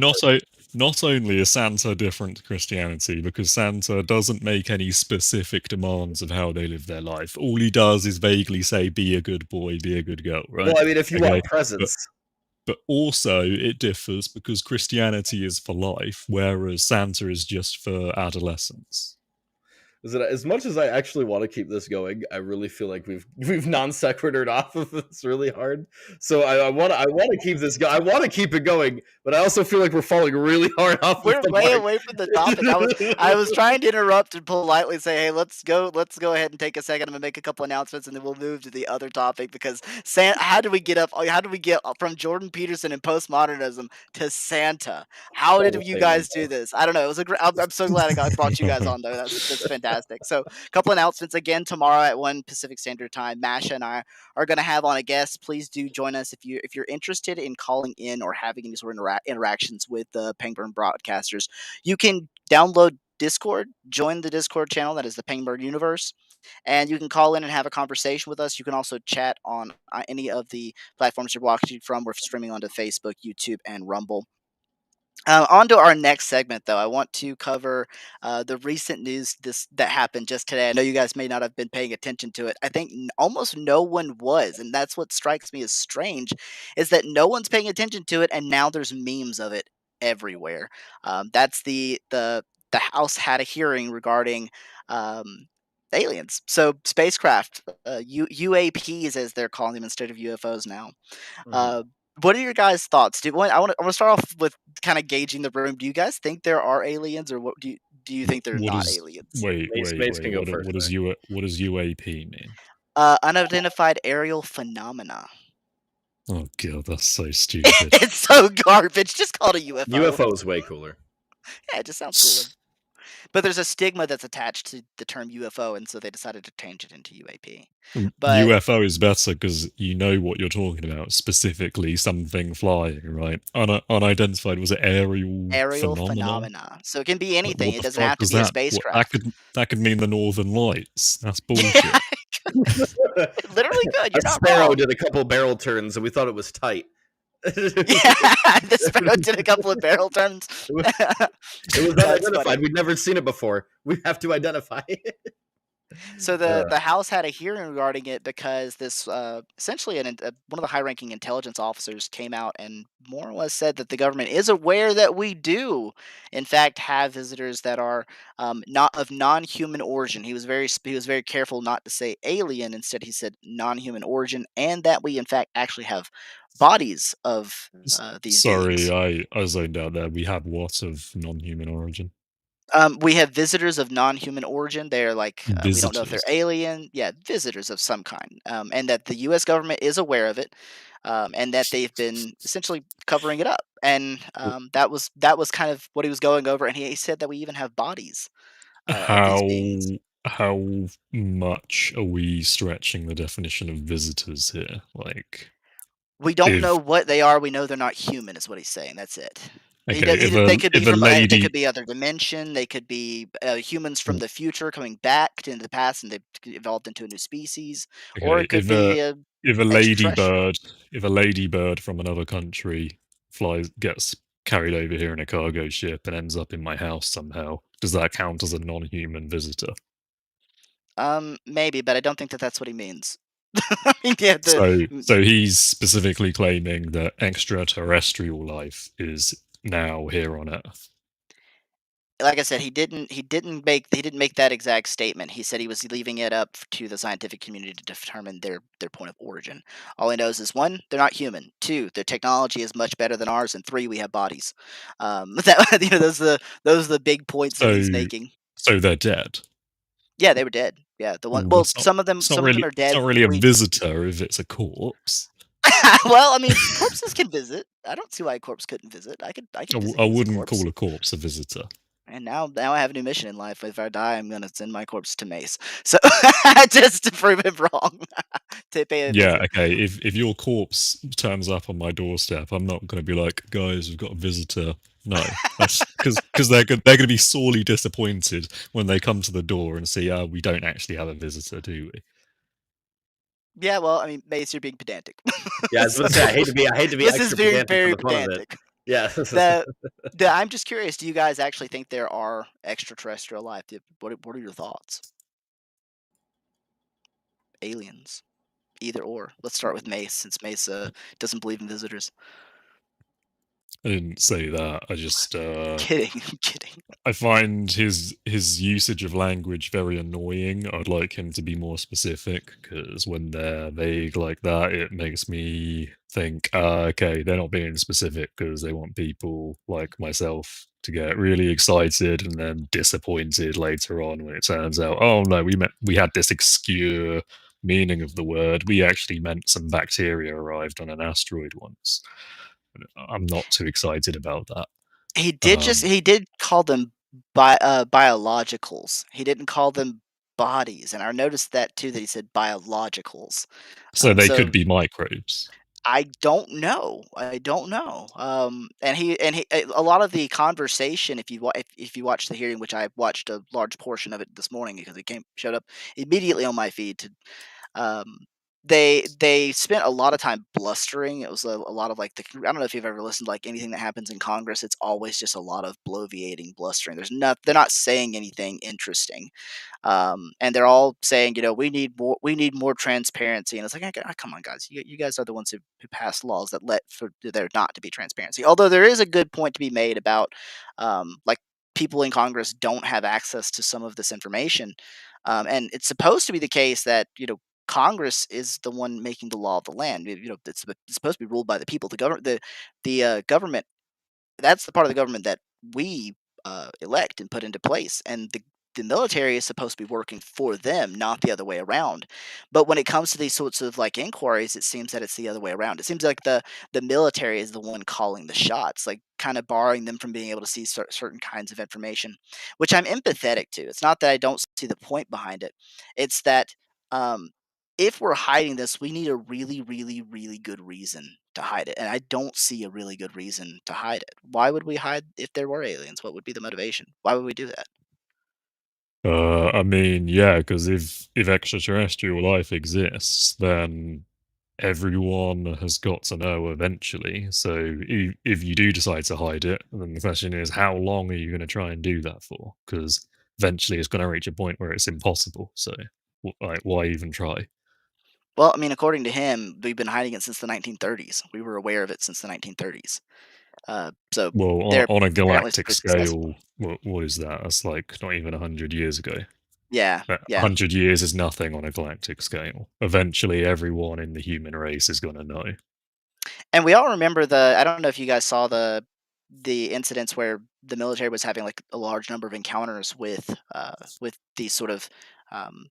C: not only is Santa different to Christianity because Santa doesn't make any specific demands of how they live their life. All he does is vaguely say, "Be a good boy, be a good girl." Right?
B: Well, I mean, if you want presents.
C: But also it differs because Christianity is for life, whereas Santa is just for adolescence.
B: As much as I actually want to keep this going, I really feel like we've non sequitured off of this really hard. So I want to keep this going. I want to keep it going, but I also feel like we're falling really hard off.
A: We're way away from the topic. I was trying to interrupt and politely say, "Hey, let's go ahead and take a second. I'm gonna make a couple announcements, and then we'll move to the other topic because how do we get from Jordan Peterson and postmodernism to Santa? How did you guys do this? I don't know. It was I'm so glad I brought you guys on though. That's fantastic. So, a couple announcements again tomorrow at 1 Pacific Standard Time. Masha and I are going to have on a guest. Please do join us if you're interested in calling in or having any sort of interactions with the Pangburn broadcasters. You can download Discord, join the Discord channel that is the Pangburn Universe, and you can call in and have a conversation with us. You can also chat on any of the platforms you're watching from. We're streaming onto Facebook, YouTube, and Rumble. On to our next segment, though. I want to cover the recent news that happened just today. I know you guys may not have been paying attention to it. I think almost no one was, and that's what strikes me as strange, is that no one's paying attention to it, and now there's memes of it everywhere. That's the House had a hearing regarding aliens, so spacecraft, UAPs as they're calling them instead of UFOs now. What are your guys' thoughts? I want to start off with kind of gauging the room. Do you guys think there are aliens, or what do you think they're not aliens?
C: Wait.
B: Can go first,
C: what does UAP mean?
A: Unidentified aerial phenomena.
C: Oh god, that's so stupid.
A: It's so garbage. Just call it a UFO.
B: UFO is way cooler.
A: Yeah, it just sounds cooler. But there's a stigma that's attached to the term UFO, and so they decided to change it into UAP. But
C: UFO is better because you know what you're talking about, specifically something flying, right? Unidentified, was it aerial
A: phenomena? So it can be anything. It doesn't have to be a spacecraft.
C: That could mean the Northern Lights. That's bullshit.
A: Literally good. You're not
B: Sparrow
A: wrong.
B: did a couple barrel turns, and we thought it was tight.
A: The Sparrow did a couple of barrel turns.
B: It was unidentified. We'd never seen it before. We have to identify it.
A: So the House had a hearing regarding it because this essentially one of the high-ranking intelligence officers came out and more or less said that the government is aware that we do, in fact, have visitors that are not of non-human origin. He was very careful not to say alien. Instead, he said non-human origin, and that we in fact actually have bodies of these beings.
C: Sorry, I zoned out there. We have what of non-human origin?
A: We have visitors of non-human origin. They're like we don't know if they're
C: Visitors.
A: alien. Yeah, visitors of some kind, and that the U.S. government is aware of it, and that they've been essentially covering it up. And that was kind of what he was going over. And he said that we even have bodies of these beings.
C: How much are we stretching the definition of visitors here? Like,
A: We don't know what they are. We know they're not human, is what he's saying. That's it.
C: okay,
A: They could be
C: if a
A: from
C: lady,
A: they could be other dimension. They could be humans from the future coming back into the past, and they've evolved into a new species. Or it could be
C: if a ladybird from another country gets carried over here in a cargo ship and ends up in my house somehow, does that count as a non-human visitor?
A: Maybe, but I don't think that that's what he means. I mean, yeah,
C: So he's specifically claiming that extraterrestrial life is now here on Earth.
A: like I said, he didn't make that exact statement. He said he was leaving it up to the scientific community to determine their point of origin. All he knows is one, they're not human. Two, their technology is much better than ours, and three, we have bodies. That those are the big points that
C: So,
A: he's making.
C: so they're dead.
A: Yeah, they were dead. Yeah, the one.
C: Well,
A: Well,
C: it's not.
A: some of them
C: It's not
A: some of them
C: really.
A: are
C: It's
A: dead.
C: not really a
A: We
C: visitor if it's a corpse.
A: well, I mean, corpses can visit. I don't see why a corpse couldn't visit. I could
C: I
A: visit a
C: wouldn't
A: corpse.
C: call a corpse a visitor.
A: And now I have a new mission in life. If I die, I'm gonna send my corpse to Mace. So just to prove him wrong, to pay a
C: Yeah,
A: visit.
C: okay. If your corpse turns up on my doorstep, I'm not going to be like, guys, we've got a visitor. No, that's because they're going to be sorely disappointed when they come to the door and see, we don't actually have a visitor, do we?
A: Yeah, well, I mean, Mace, you're being pedantic.
B: Yeah, I was
A: So
B: gonna say I hate to be
A: this is
B: extra
A: being
B: pedantic for
A: very
B: the fun of it.
A: pedantic.
B: Yeah.
A: The I'm just curious. Do you guys actually think there are extraterrestrial life? What are your thoughts? Aliens, either or. Let's start with Mace, since Mace doesn't believe in visitors.
C: I didn't say that. I just
A: Kidding, I'm kidding.
C: I find his usage of language very annoying. I'd like him to be more specific because when they're vague like that, it makes me think, okay, they're not being specific because they want people like myself to get really excited and then disappointed later on when it turns out, oh no, we had this obscure meaning of the word. We actually meant some bacteria arrived on an asteroid once. I'm not too excited about that. Um,
A: He did call them biologicals. He didn't call them bodies, and I noticed that too, that he said biologicals.
C: so they could
A: So
C: be microbes.
A: I don't know. I don't know. And he a lot of the conversation, if you watch the hearing, which I watched a large portion of it this morning because it came showed up immediately on my feed to um, they spent a lot of time blustering. It was a lot of like I don't know if you've ever listened to like anything that happens in Congress. It's always just a lot of bloviating, blustering. They're not saying anything interesting, and they're all saying, we need more transparency. And it's like, come on, guys, you guys are the ones who passed laws that let for there not to be transparency. Although there is a good point to be made about, like people in Congress don't have access to some of this information, and it's supposed to be the case that Congress is the one making the law of the land. It's supposed to be ruled by the people. The government, that's the part of the government that we elect and put into place, and the military is supposed to be working for them, not the other way around. But when it comes to these sorts of like inquiries, it seems that it's the other way around. It seems like the military is the one calling the shots, like kind of barring them from being able to see certain kinds of information, which I'm empathetic to. It's not that I don't see the point behind it. It's that um, if we're hiding this, we need a really, really, really good reason to hide it. And I don't see a really good reason to hide it. Why would we hide if there were aliens? What would be the motivation? Why would we do that?
C: I mean, yeah, because if extraterrestrial life exists, then everyone has got to know eventually. So if you do decide to hide it, then the question is, how long are you going to try and do that for? Because eventually it's going to reach a point where it's impossible. So, like, why even try?
A: Well, I mean, according to him, we've been hiding it since the 1930s. We were aware of it since the 1930s. So
C: Well,
A: they're
C: on a
A: apparently
C: galactic
A: super successful.
C: scale, what is that? That's like not even 100 years ago.
A: Yeah,
C: A
A: yeah.
C: 100 years is nothing on a galactic scale. Eventually, everyone in the human race is going to know.
A: And we all remember I don't know if you guys saw the incidents where the military was having like a large number of encounters with these sort of um,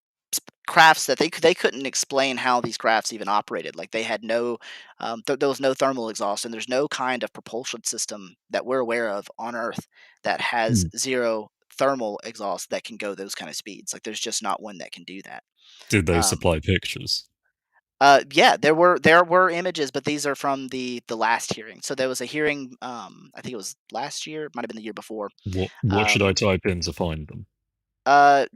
A: crafts that they couldn't explain how these crafts even operated. Like they had no there was no thermal exhaust, and there's no kind of propulsion system that we're aware of on Earth that has
C: Hmm.
A: zero thermal exhaust that can go those kind of speeds. Like there's just not one that can do that.
C: Did they
A: Um,
C: supply pictures?
A: yeah, there were images, but these are from the last hearing. So there was a hearing, I think it was last year, might have been the year before.
C: What should I
A: Um,
C: type in to find them?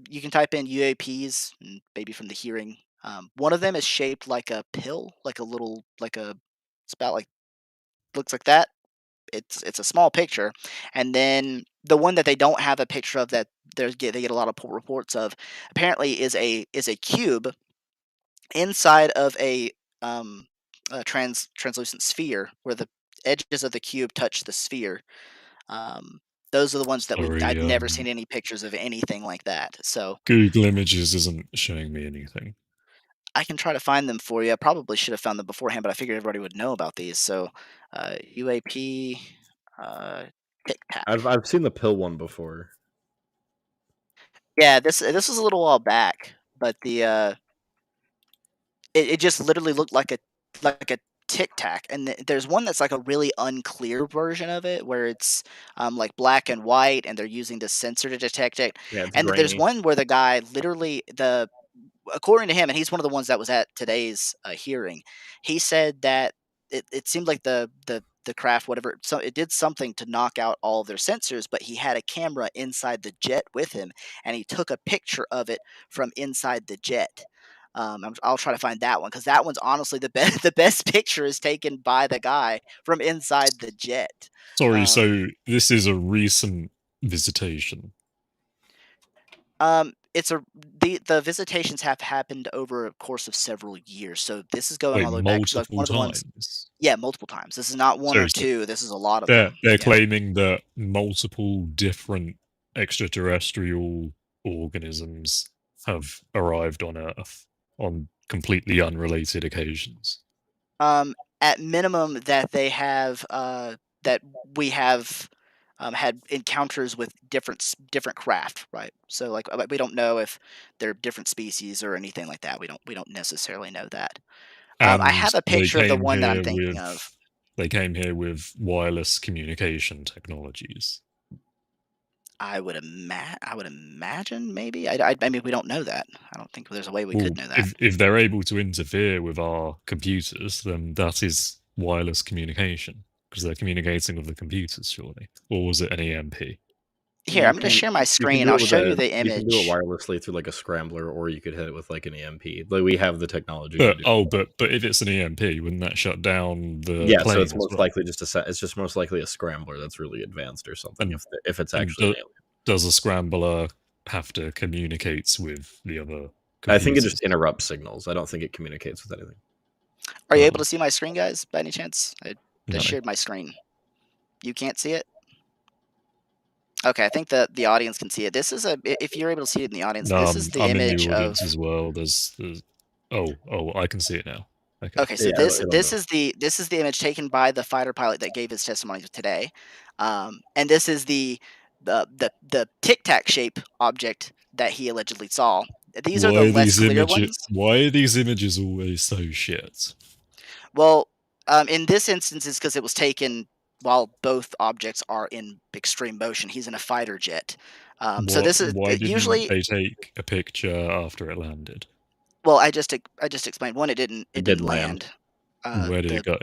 A: you can type in UAPs, maybe from the hearing. One of them is shaped like a pill, like a little, like a, it's about like looks like that. It's a small picture, and then the one that they don't have a picture of that they get a lot of reports of, apparently is a cube inside of um, a translucent sphere where the edges of the cube touch the sphere. Um, Those are the ones that I'd
C: Sorry,
A: never seen any pictures of anything like that. So
C: Google Images isn't showing me anything.
A: I can try to find them for you. I probably should have found them beforehand, but I figured everybody would know about these. So UAP, uh, Tic Tac.
B: I've seen the pill one before.
A: Yeah, this was a little while back, but it just literally looked like a Tic Tac, and there's one that's like a really unclear version of it where it's like black and white, and they're using the sensor to detect it.
B: Yeah, it's
A: And there's
B: grainy.
A: one where the guy literally the according to him, and he's one of the ones that was at today's hearing, he said that it seemed like the craft, whatever, so it did something to knock out all of their sensors, but he had a camera inside the jet with him, and he took a picture of it from inside the jet. I'll try to find that one because that one's honestly the best. The best picture is taken by the guy from inside the jet.
C: Sorry,
A: Um,
C: so this is a recent visitation.
A: it's a the visitations have happened over a course of several years, so this is going
C: Like
A: all the way back to, like,
C: multiple
A: one of the ones.
C: times.
A: Yeah, multiple times. This is not 1
C: So,
A: or
C: so
A: 2, this is a lot of
C: they're
A: them.
C: they're
A: Yeah.
C: claiming that multiple different extraterrestrial organisms have arrived on Earth on completely unrelated occasions.
A: At minimum that they have, that we have, had encounters with different craft, right? So, like, we don't know if they're different species or anything like that, we don't necessarily know that. I
C: And
A: have a
C: they
A: picture of the
C: came
A: one that I'm
C: here
A: thinking
C: with
A: of.
C: wireless communication technologies.
A: I would imagine maybe. I mean, we don't know that. I don't think there's a way we
C: Well,
A: could know that.
C: if they're able to interfere with our computers, then that is wireless communication because they're communicating with the computers, surely. Or was it an EMP?
A: Here,
B: You
A: I'm gonna
B: can
A: share my
B: you can
A: screen,
B: do
A: I'll
B: it with
A: show you
B: a
A: the
B: you can do it
A: image.
B: wirelessly through like a scrambler, or you could hit it with like an EMP. Like we have the technology to
C: But
B: do.
C: but if it's an EMP, wouldn't that shut down the
B: Yeah, so
C: plane
B: it's
C: as
B: most
C: well?
B: likely it's just most likely a scrambler that's really advanced or something.
C: And
B: If it's
C: and
B: actually an alien,
C: does a scrambler have to communicate with the other
B: I think it just
C: computers?
B: interrupts signals. I don't think it communicates with anything.
A: Are you able
C: Oh,
A: to see my screen, guys, by any chance? I
C: no.
A: shared my screen. You can't see it? Okay, I think the audience can see it. This is if you're able to see it in the audience,
C: No,
A: this is the
C: I'm in the
A: image of.
C: audience as well. There's oh, I can see it now. Okay.
A: Okay, so
B: Yeah, it'll know.
A: this is the image taken by the fighter pilot that gave his testimony today, and this is the Tic Tac shape object that he allegedly saw. These are the less clear ones.
C: Why are these images always so shit?
A: Well, in this instance, it's because it was taken while both objects are in extreme motion. He's in a fighter jet. So this is
C: Why didn't
A: usually.
C: they take a picture after it landed?
A: Well, I just explained one. It
B: It
A: didn't
B: didn't land.
A: land.
C: Where did it go?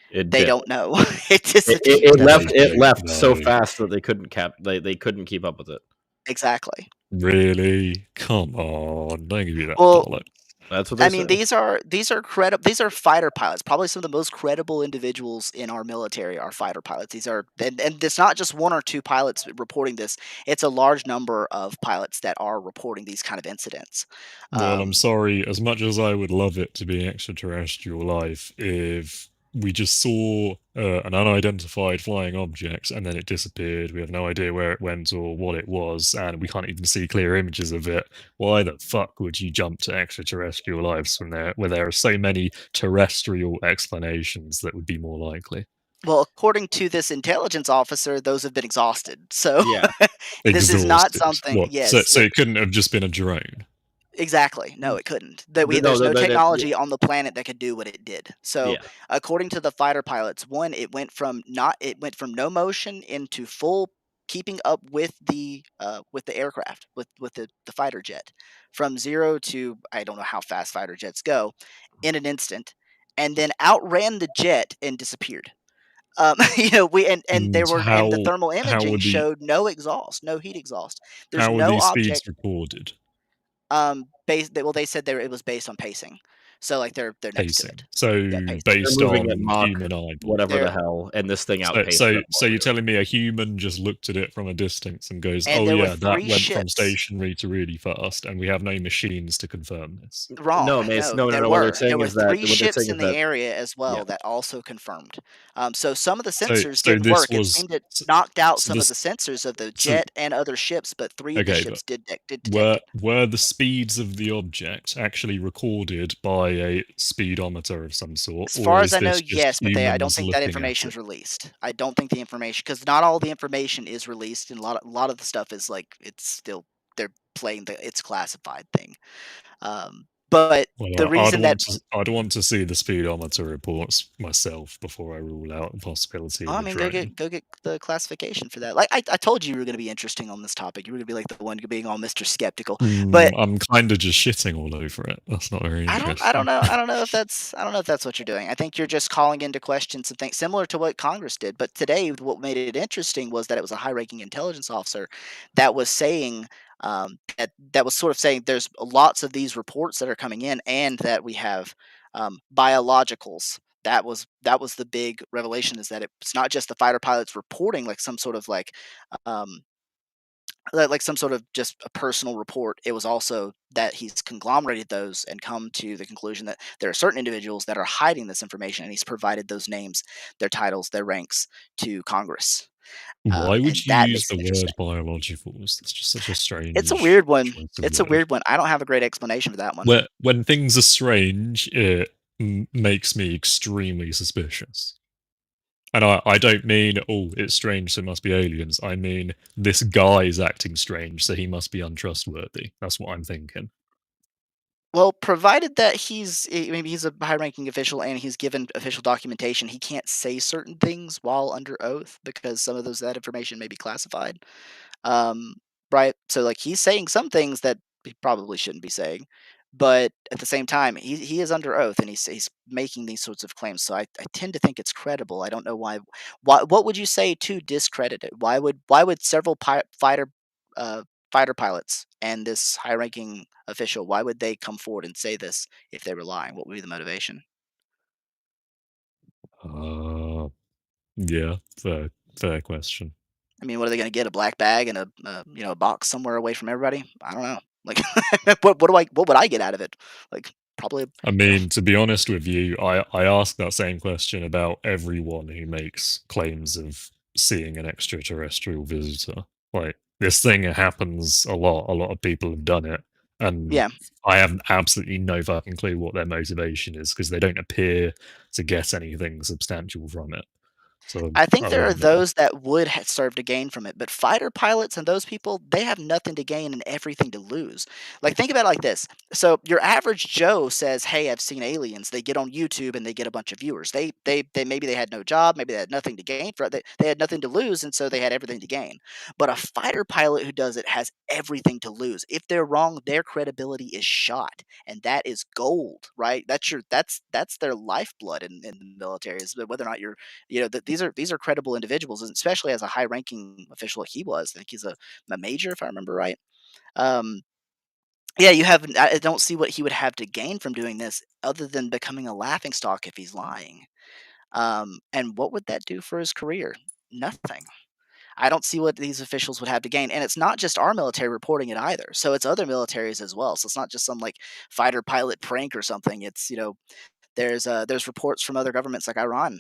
B: It
A: They
B: dipped.
A: don't know. It
B: It
A: disappeared. I
B: left.
A: think.
B: It
C: They don't
B: left so
C: know.
B: fast that they couldn't keep up with it.
A: Exactly.
C: Really? Come on, don't give me that
A: Well,
C: bollocks.
B: That's what
A: I
B: they
A: mean,
B: say.
A: these are fighter pilots. Probably some of the most credible individuals in our military are fighter pilots. These are, and it's not just 1 or 2 pilots reporting this. It's a large number of pilots that are reporting these kind of incidents.
C: Well, I'm
A: Um,
C: sorry, as much as I would love it to be extraterrestrial life, if we just saw an unidentified flying object and then it disappeared, we have no idea where it went or what it was, and we can't even see clear images of it, why the fuck would you jump to extraterrestrial lives where there are so many terrestrial explanations that would be more likely?
A: well, according to this intelligence officer, those have been exhausted. So
B: Yeah,
A: this is not
C: Exhausted.
A: something.
C: What?
A: Yes,
C: So it couldn't have just been a drone?
A: exactly. No, it couldn't.
B: no,
A: There's no technology on the planet that could do what it did. So,
B: yeah.
A: according to the fighter pilots, one, it went from no motion into full keeping up with the aircraft, with the fighter jet, from 0 to, I don't know how fast fighter jets go, in an instant, and then outran the jet and disappeared. We and
C: And
A: the thermal
C: how
A: imaging
C: were the
A: showed no exhaust, no heat exhaust. There's
C: how were
A: no
C: these speeds
A: object.
C: recorded?
A: They said it was based on pacing. So like they're next to
C: Pacing.
A: it.
C: So
A: Yeah, pacing.
B: They're
C: based
B: moving at
C: on
B: Mach
C: human eyeball.
B: whatever the
A: They're
B: hell, and this thing
C: So,
B: outpaced
C: so,
B: them.
C: so you're telling me a human just looked at it from a distance and goes,
A: And
C: "Oh
A: there were
C: yeah, that
A: 3
C: went from
A: ships.
C: stationary to really fast," and we have no machines to confirm this.
A: Wrong.
B: No, Mace.
A: No,
B: No, no,
A: there
B: no. What they're
A: were. There
B: saying
A: were
B: is that
A: 3 ships in the area as
B: yeah.
A: well that also confirmed. So some of the
C: So,
A: sensors
C: so
A: didn't
C: this
A: work. It
C: was
A: seemed it
C: so,
A: knocked out
C: so
A: some of
C: this
A: the sensors of the
C: so
A: jet and other ships, but 3 of the
C: okay, but
A: ships did detect
C: were
A: it.
C: were the speeds of the object actually recorded by a speedometer of some sort,
A: As far
C: or
A: as
C: is
A: I know,
C: this just
A: yes, but I don't
C: humans
A: think that
C: looking at it?
A: information's released. I don't think the information, because not all the information is released, and a lot of the stuff is like it's still they're playing the it's classified thing. But the
C: Well,
A: reason that
C: I'd want to see the speedometer reports myself before I rule out the possibility
A: Oh,
C: of
A: I
C: a
A: mean,
C: drone.
A: go get the classification for that. Like I told you were gonna be interesting on this topic. You were gonna be like the one being all Mr. Skeptical. But
C: I'm kind of just shitting all over it. That's not very
A: I don't
C: interesting.
A: know. I don't know if that's what you're doing. I think you're just calling into question some things similar to what Congress did. But today, what made it interesting was that it was a high-ranking intelligence officer that was saying that was sort of saying there's lots of these reports that are coming in, and that we have biologicals. That was the big revelation, is that it's not just the fighter pilots reporting like some sort of um, like some sort of just a personal report. It was also that he's conglomerated those and come to the conclusion that there are certain individuals that are hiding this information, and he's provided those names, their titles, their ranks to Congress.
C: Why
A: And
C: would you
A: that
C: use
A: makes
C: the
A: it
C: word
A: interesting.
C: biologicals? That's just such a
A: It's a
C: strange
A: weird one.
C: choice of
A: It's a
C: word.
A: weird one. I don't have a great explanation for that one.
C: When things are strange, it makes me extremely suspicious. And I don't mean, oh, it's strange, so it must be aliens. I mean, this guy is acting strange, so he must be untrustworthy. That's what I'm thinking.
A: Well, provided that maybe he's a high-ranking official and he's given official documentation, he can't say certain things while under oath because some of that information may be classified. Um, right? So like he's saying some things that he probably shouldn't be saying, but at the same time, he is under oath and he's making these sorts of claims. So I tend to think it's credible. I don't know why. What would you say to discredit it? Why would several uh, fighter pilots and this high-ranking official, why would they come forward and say this if they were lying? What would be the motivation?
C: Uh, yeah, fair question.
A: I mean, what are they going to get? A black bag and a box somewhere away from everybody? I don't know. Like, what would I get out of it? Like, probably,
C: I mean, to be honest with you, I ask that same question about everyone who makes claims of seeing an extraterrestrial visitor. Like, this thing happens a lot. A lot of people have done it. And
A: yeah.
C: I have absolutely no fucking clue what their motivation is because they don't appear to get anything substantial from it. So
A: I think
C: I
A: there are
C: wouldn't know.
A: those that would serve to gain from it, but fighter pilots and those people, they have nothing to gain and everything to lose. Like, think about it like this. So your average Joe says, "Hey, I've seen aliens." They get on YouTube and they get a bunch of viewers. They maybe they had no job, maybe they had nothing to gain for it. They had nothing to lose, and so they had everything to gain. But a fighter pilot who does it has everything to lose. If they're wrong, their credibility is shot, and that is gold, right? That's their lifeblood in the military, is whether or not these are credible individuals, and especially as a high-ranking official like he was. I think he's a major, if I remember right. Um, yeah, I don't see what he would have to gain from doing this other than becoming a laughing stock if he's lying. And what would that do for his career? Nothing. I don't see what these officials would have to gain, and it's not just our military reporting it either. So it's other militaries as well. So it's not just some like fighter pilot prank or something. It's there's reports from other governments like Iran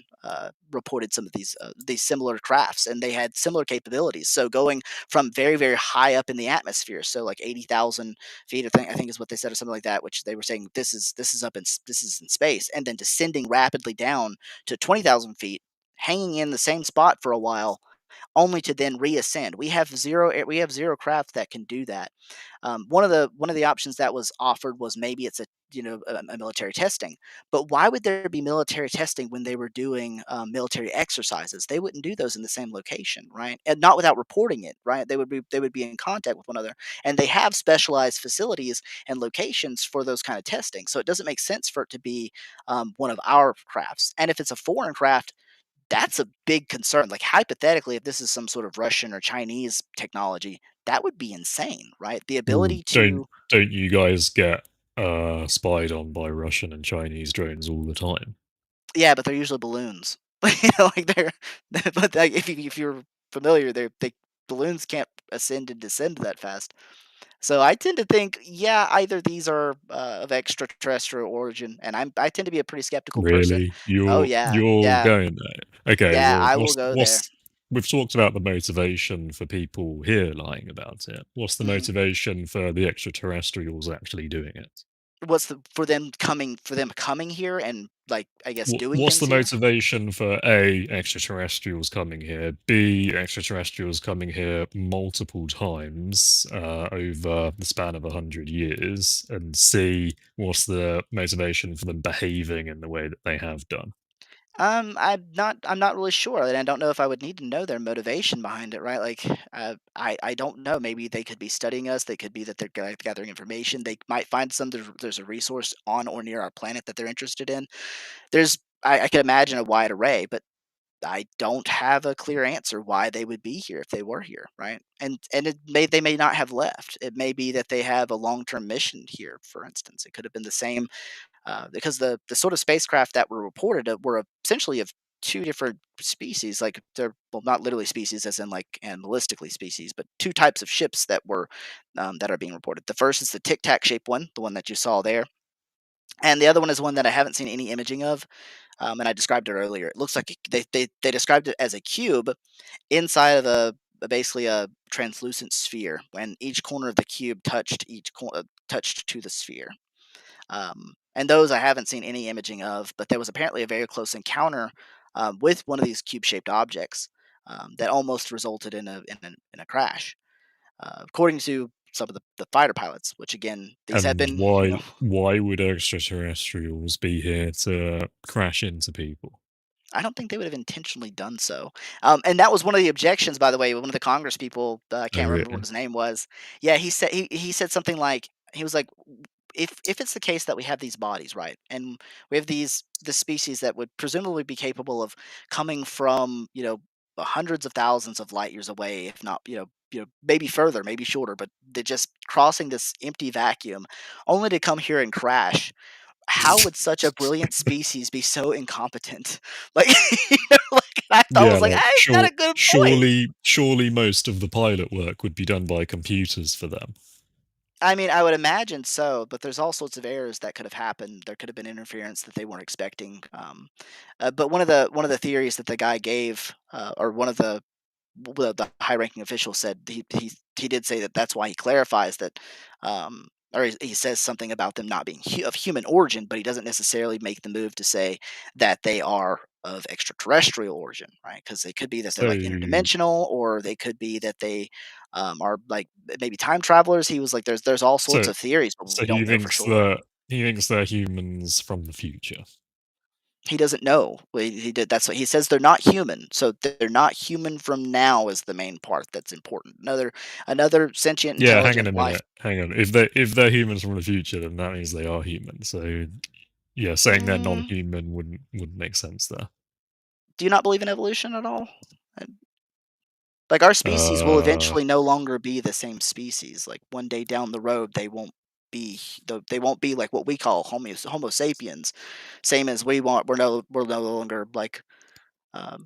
A: reported some of these similar crafts, and they had similar capabilities. So going from very very high up in the atmosphere, so like 80,000 feet, I think is what they said, or something like that. Which they were saying this is this is in space, and then descending rapidly down to 20,000 feet, hanging in the same spot for a while, only to then reascend. We have zero craft that can do that. One of the options that was offered was maybe it's a military testing, but why would there be military testing when they were doing military exercises? They wouldn't do those in the same location, right? And not without reporting it, right? They would be in contact with one another, and they have specialized facilities and locations for those kind of testing. So it doesn't make sense for it to be one of our crafts. And if it's a foreign craft, that's a big concern. Like, hypothetically, if this is some sort of Russian or Chinese technology, that would be insane, right? The
C: Ooh,
A: ability
C: don't
A: to
C: don't you guys get spied on by Russian and Chinese drones all the time.
A: Yeah, but they're usually balloons. Like but like if you're familiar, they balloons can't ascend and descend that fast. So I tend to think, yeah, either these are of extraterrestrial origin, and I tend to be a pretty skeptical person.
C: Really?
A: Oh yeah,
C: You're
A: yeah,
C: going there. Okay,
A: yeah.
C: well,
A: I will go there.
C: we've talked about the motivation for people here lying about it. What's the
A: Mhm.
C: motivation for the extraterrestrials actually doing it?
A: What's the for them coming here and like I guess doing
C: What's
A: things
C: the
A: here?
C: motivation for A, extraterrestrials coming here, B, extraterrestrials coming here multiple times over the span of 100 years, and C, what's the motivation for them behaving in the way that they have done?
A: I'm not really sure, and I don't know if I would need to know their motivation behind it, right? Like, I don't know. Maybe they could be studying us. They could be that they're gathering information. They might find there's a resource on or near our planet that they're interested in. I could imagine a wide array, but I don't have a clear answer why they would be here if they were here, right? And they may not have left. It may be that they have a long term mission here. For instance, it could have been the same because the sort of spacecraft that were reported were essentially of two different species. Like they're well, not literally species, as in like animalistically species, but two types of ships that are being reported. The first is the tic tac shaped one, the one that you saw there, and the other one is one that I haven't seen any imaging of. And I described it earlier. It looks like they described it as a cube inside of basically a translucent sphere, when each corner of the cube touched to the sphere. And those I haven't seen any imaging of, but there was apparently a very close encounter with one of these cube-shaped objects that almost resulted in a crash, according to some of the fighter pilots. Which again, these have
C: And
A: been,
C: why would extraterrestrials be here to crash into people?
A: I don't think they would have intentionally done so. And that was one of the objections, by the way. One of the Congress people, I
C: Oh,
A: can't remember what
C: really?
A: his name was. Yeah, he said something like he was like, if it's the case that we have these bodies, right, and we have the species that would presumably be capable of coming from hundreds of thousands of light years away, if not maybe further, maybe shorter, but they're just crossing this empty vacuum, only to come here and crash. How would such a brilliant species be so incompetent? Like, like I thought
C: Yeah,
A: was like,
C: like,
A: I've got a good point.
C: surely most of the pilot work would be done by computers for them.
A: I mean, I would imagine so, but there's all sorts of errors that could have happened. There could have been interference that they weren't expecting. But one of the theories that the guy gave, or one of the high-ranking official said, he did say that that's why he clarifies that, or he says something about them not being of human origin, but he doesn't necessarily make the move to say that they are of extraterrestrial origin, right? Because they could be that they're
C: So
A: like interdimensional, or they could be that they are like maybe time travelers. He was like, there's all sorts
C: so
A: of theories, but
C: so
A: we don't know for sure.
C: he thinks they're humans from the future.
A: He doesn't know. He did. That's what he says. They're not human, so they're not human from now is the main part that's important. Another sentient,
C: Yeah, hang on
A: intelligent
C: a
A: life.
C: minute. Hang on. If they're humans from the future, then that means they are human. So yeah, saying they're
A: Mm,
C: non-human wouldn't make sense there.
A: do you not believe in evolution at all? Uh, Like our species will
C: Uh,
A: eventually no longer be the same species. Like one day down the road, they won't be like what we call Homo sapiens. Same as we want. We're no longer like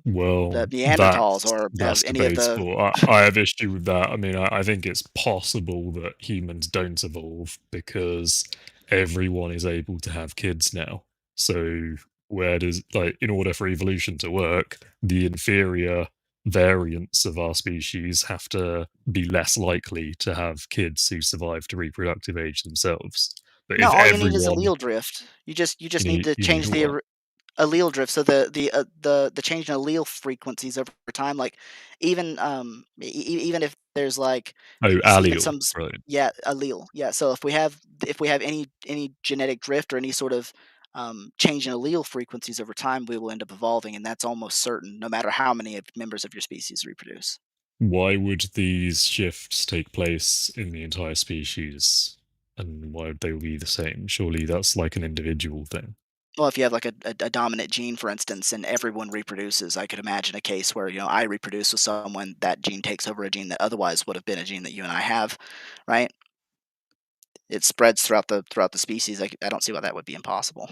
C: well,
A: the Neanderthals or
C: that's
A: any of the.
C: debatable. I have issue with that. I mean, I think it's possible that humans don't evolve because everyone is able to have kids now. So where does like in order for evolution to work, the inferior variants of our species have to be less likely to have kids who survive to reproductive age themselves. But
A: No,
C: if
A: all you need is
C: everyone
A: allele drift. You just need to
C: you
A: change
C: need what?
A: allele drift. So the change in allele frequencies over time, like even if there's like
C: Oh,
A: even
C: allele,
A: some
C: right.
A: yeah, allele, yeah. So if we have any genetic drift or any sort of change in allele frequencies over time, we will end up evolving, and that's almost certain, no matter how many members of your species reproduce.
C: Why would these shifts take place in the entire species? And why would they be the same? Surely that's like an individual thing.
A: Well, if you have like a dominant gene, for instance, and everyone reproduces, I could imagine a case where I reproduce with someone, that gene takes over a gene that otherwise would have been a gene that you and I have, right? it spreads throughout the species. I don't see why that would be impossible.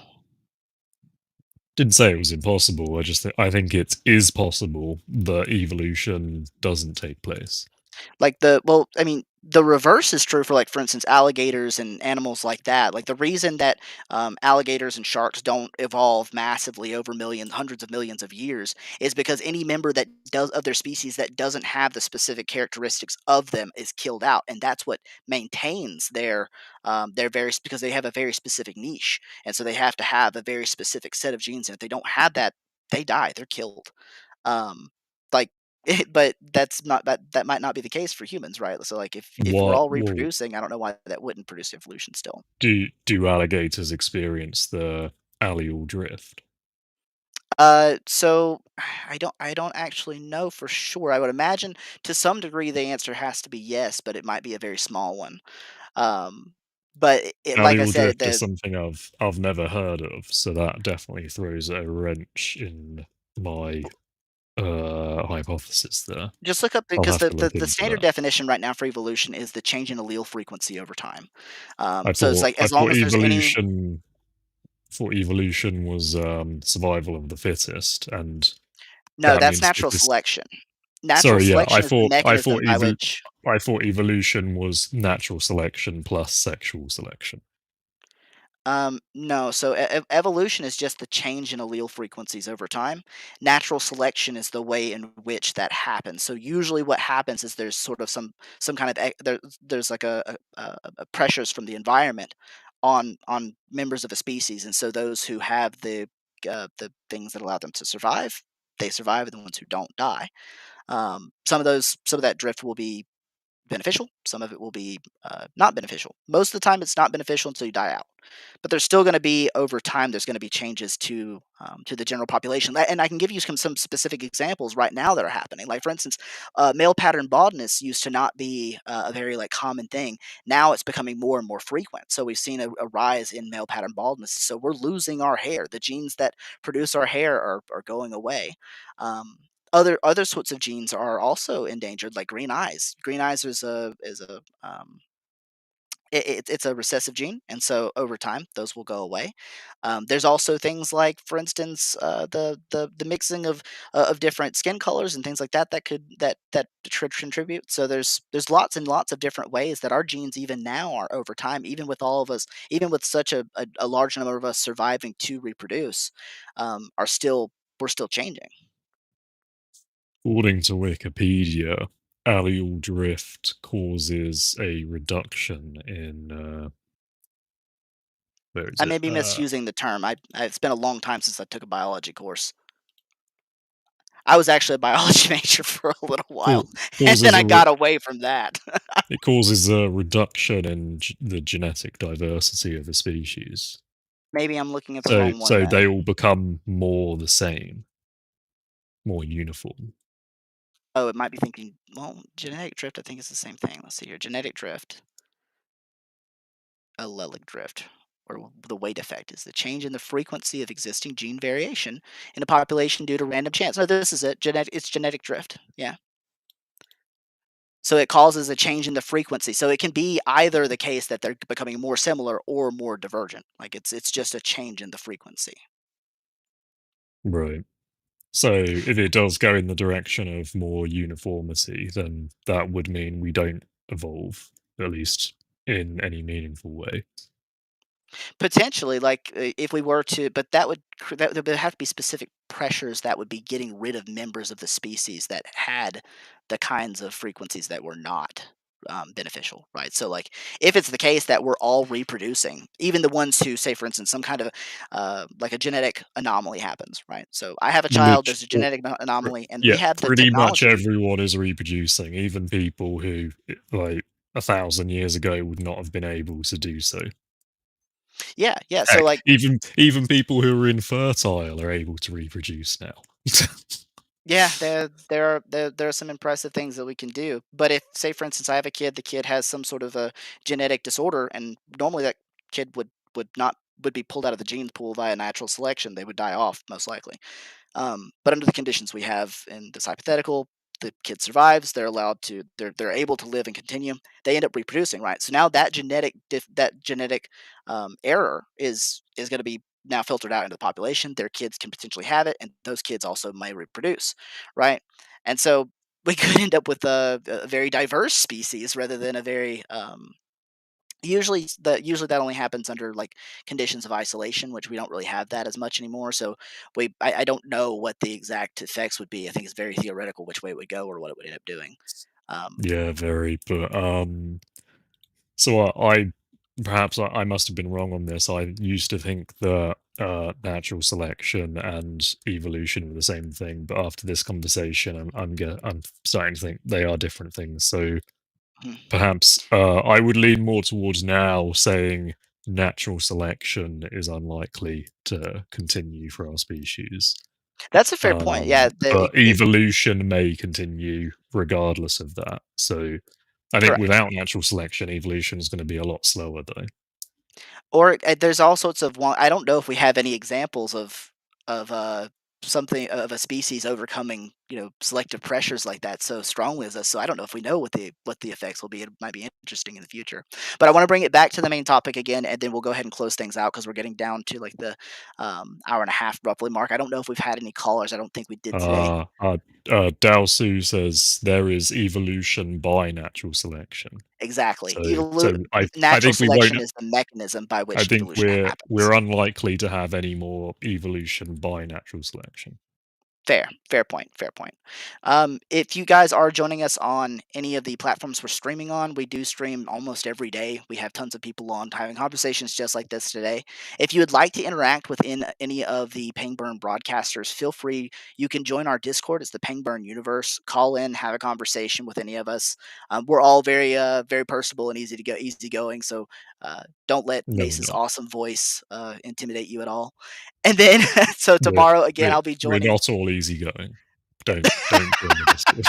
C: Didn't say it was impossible. I think it is possible that evolution doesn't take place.
A: Like I mean, the reverse is true for like, for instance, alligators and animals like that. Like the reason that alligators and sharks don't evolve massively over millions, hundreds of millions of years is because any member that does of their species that doesn't have the specific characteristics of them is killed out, and that's what maintains their very because they have a very specific niche, and so they have to have a very specific set of genes, and if they don't have that, they die. They're killed. Um, like but that might not be the case for humans, right? So, like, if we're
C: What
A: all
C: well,
A: reproducing, I don't know why that wouldn't produce evolution still.
C: do alligators experience the allele drift?
A: So I don't actually know for sure. I would imagine to some degree the answer has to be yes, but it might be a very small one. Um, but like I
C: Allele
A: said,
C: drift is something I've never heard of, so that definitely throws a wrench in my hypothesis there.
A: just look up
C: I'll
A: because
C: have
A: the,
C: to
A: the
C: look
A: the
C: into
A: standard
C: that.
A: definition right now for evolution is the change in allele frequency over time.
C: I
A: So it's
C: thought
A: like
C: I
A: as long
C: thought
A: as there's any
C: evolution was survival of the fittest, and
A: no,
C: that
A: that's
C: means
A: natural
C: because
A: selection. Natural
C: sorry, yeah,
A: selection is the mechanism by which
C: I thought evolution was natural selection plus sexual selection.
A: no. So evolution is just the change in allele frequencies over time. Natural selection is the way in which that happens. So usually, what happens is there's sort of some kind of there's like a pressures from the environment on members of a species, and so those who have the things that allow them to survive, they survive, and the ones who don't die. Some of that drift will be beneficial. Some of it will be not beneficial. Most of the time, it's not beneficial until you die out. But there's still going to be over time. There's going to be changes to the general population, and I can give you some specific examples right now that are happening. Like for instance, male pattern baldness used to not be a very like common thing. Now it's becoming more and more frequent. So we've seen a rise in male pattern baldness. So we're losing our hair. The genes that produce our hair are going away. Other sorts of genes are also endangered, like green eyes. Green eyes it's a recessive gene, and so over time those will go away. There's also things like, for instance, the mixing of different skin colors and things like that that contribute. So there's lots and lots of different ways that our genes even now are over time, even with all of us, even with such a large number of us surviving to reproduce, are still we're still changing.
C: According to Wikipedia, allele drift causes a reduction in where is
A: I
C: it?
A: may be misusing the term. It's been a long time since I took a biology course. I was actually a biology major for a little while,
C: Cau-
A: and then
C: causes
A: I
C: a re-
A: got away from that.
C: it causes a reduction in the genetic diversity of a species.
A: Maybe I'm looking at the
C: So
A: wrong one
C: so they
A: then.
C: all become more the same, more uniform.
A: Oh, it might be thinking, well, genetic drift, I think it's the same thing. Let's see here. Genetic drift, allelic drift, or the weight effect is the change in the frequency of existing gene variation in a population due to random chance. No, this is it. It's genetic drift. Yeah. So it causes a change in the frequency. So it can be either the case that they're becoming more similar or more divergent. Like it's just a change in the frequency.
C: Right. So if it does go in the direction of more uniformity, then that would mean we don't evolve, at least in any meaningful way.
A: Potentially, like, if we were to, but that would there would have to be specific pressures that would be getting rid of members of the species that had the kinds of frequencies that were not beneficial, right? So, like, if it's the case that we're all reproducing, even the ones who, say, for instance, some kind of like a genetic anomaly happens, right? So, I have a child.
C: Lit-
A: There's a
C: or-
A: genetic anomaly, and we
C: yeah,
A: have the
C: pretty much
A: technology.
C: everyone is reproducing, even people who, like, 1,000 years ago would not have been able to do so.
A: Yeah, yeah. So,
C: Heck,
A: like,
C: even people who are infertile are able to reproduce now.
A: yeah, there are some impressive things that we can do. But if, say, for instance, I have a kid, the kid has some sort of a genetic disorder, and normally that kid would not would be pulled out of the gene pool via natural selection. They would die off most likely. But under the conditions we have in this hypothetical, the kid survives, they're allowed to, they're able to live and continue. They end up reproducing, right? So now that genetic error is going to be now filtered out into the population. Their kids can potentially have it, and those kids also may reproduce, right? And so we could end up with a very diverse species rather than a very usually that only happens under like conditions of isolation, which we don't really have that as much anymore. So I don't know what the exact effects would be. I think it's very theoretical which way it would go or what it would end up doing. Um,
C: Yeah, very. But so I perhaps I must have been wrong on this. I used to think that natural selection and evolution were the same thing, but after this conversation, I'm starting to think they are different things. So
A: hmm.
C: perhaps I would lean more towards now saying natural selection is unlikely to continue for our species.
A: That's a fair point. Yeah,
C: But evolution may continue regardless of that. So I think
A: correct.
C: without natural selection, evolution is going to be a lot slower, though.
A: Or there's all sorts of one. I don't know if we have any examples of something of a species overcoming selective pressures like that so strongly as us. So I don't know if we know what the effects will be. It might be interesting in the future. But I want to bring it back to the main topic again, and then we'll go ahead and close things out because we're getting down to like the hour and a half roughly mark. I don't know if we've had any callers. I don't think we did today.
C: Uh, uh, Dao Su says there is evolution by natural selection.
A: Exactly.
C: So I
A: Natural
C: think we won't.
A: selection is the mechanism by
C: I
A: which
C: think
A: evolution
C: we're
A: happens.
C: unlikely to have any more evolution by natural selection.
A: Fair point, fair point. If you guys are joining us on any of the platforms we're streaming on, we do stream almost every day. We have tons of people on having conversations just like this today. If you would like to interact within any of the Pangburn broadcasters, feel free. You can join our Discord. It's the Pangburn Universe. Call in, have a conversation with any of us. We're all very personable and easygoing. So don't let
C: No, we're
A: Mason's
C: not.
A: awesome voice intimidate you at all. And then, so
C: We're
A: tomorrow again,
C: we're
A: I'll be
C: we're
A: joining.
C: not all easygoing. Don't join the Discord.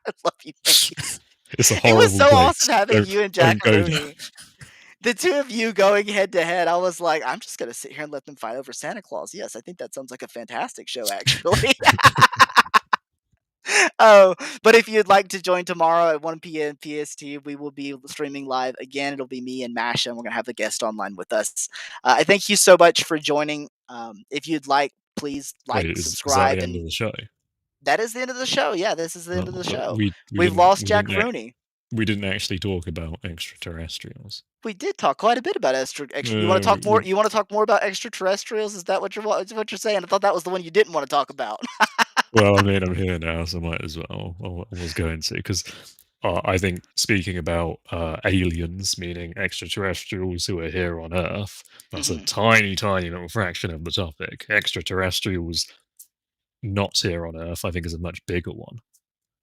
A: I love you, Mace.
C: It's a
A: It was
C: horrible
A: so awesome
C: place.
A: having you and
C: Don't go there.
A: Rooney. The two of you going head to head. I was like, I'm just gonna sit here and let them fight over Santa Claus. Yes, I think that sounds like a fantastic show, actually. Oh, but if you'd like to join tomorrow at 1 p.m. PST, we will be streaming live again. It'll be me and Masha, and we're gonna have the guest online with us. I thank you so much for joining. If you'd like, please
C: Wait,
A: like,
C: is that the
A: subscribe,
C: end of
A: and
C: the show?
A: that is the end of the show. Yeah, this is the end of
C: Oh,
A: the
C: but
A: show.
C: we
A: We've
C: didn't
A: lost Jack Rooney.
C: we didn't actually talk about extraterrestrials.
A: We did talk quite a bit about extra. You want to
C: Uh,
A: talk more?
C: we,
A: You want to talk more about extraterrestrials? Is that what you're saying? I thought that was the one you didn't want to talk about.
C: well, I mean, I'm here now, so I might as well. I was going to because I think speaking about aliens, meaning extraterrestrials who are here on Earth, that's a
A: Mhm.
C: tiny little fraction of the topic. Extraterrestrials not here on Earth, I think, is a much bigger one.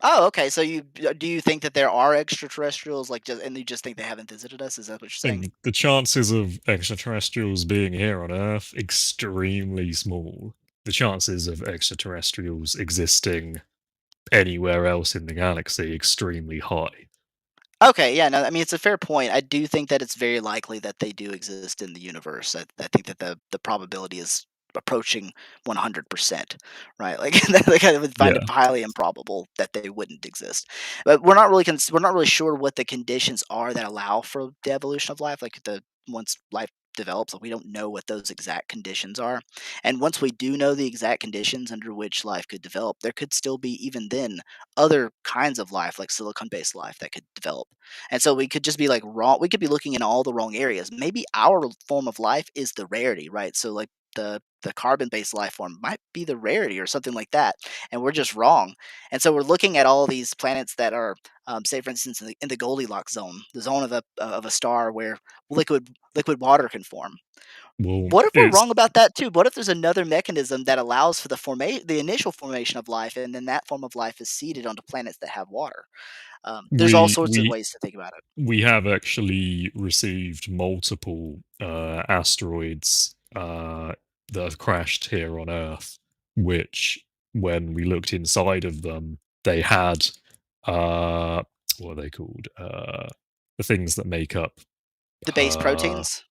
A: Oh, okay. So do you think that there are extraterrestrials, like, and you just think they haven't visited us? Is that what you're
C: I
A: saying?
C: think the chances of extraterrestrials being here on Earth extremely small. The chances of extraterrestrials existing anywhere else in the galaxy extremely high.
A: Okay, yeah, no, I mean, it's a fair point. I do think that it's very likely that they do exist in the universe. I think that the probability is approaching 100%, right? Like, like I would find it
C: Yeah,
A: highly improbable that they wouldn't exist. But we're not really sure what the conditions are that allow for the evolution of life. Like the once life develops, like we don't know what those exact conditions are. And once we do know the exact conditions under which life could develop, there could still be even then other kinds of life, like silicon-based life, that could develop. And so we could just be like wrong. We could be looking in all the wrong areas. Maybe our form of life is the rarity, right? So like the carbon-based life form might be the rarity or something like that, and we're just wrong. And so we're looking at all these planets that are, say, for instance, in the Goldilocks zone, the zone of a star where liquid water can form.
C: well,
A: What if we're
C: it's
A: wrong about that too? What if there's another mechanism that allows for the initial formation of life, and then that form of life is seeded onto planets that have water? There's all
C: we
A: sorts of
C: we
A: ways to think about it.
C: we have actually received multiple asteroids that have crashed here on Earth, which, when we looked inside of them, they had uh, what are they called? The things that make up
A: The base
C: uh,
A: proteins.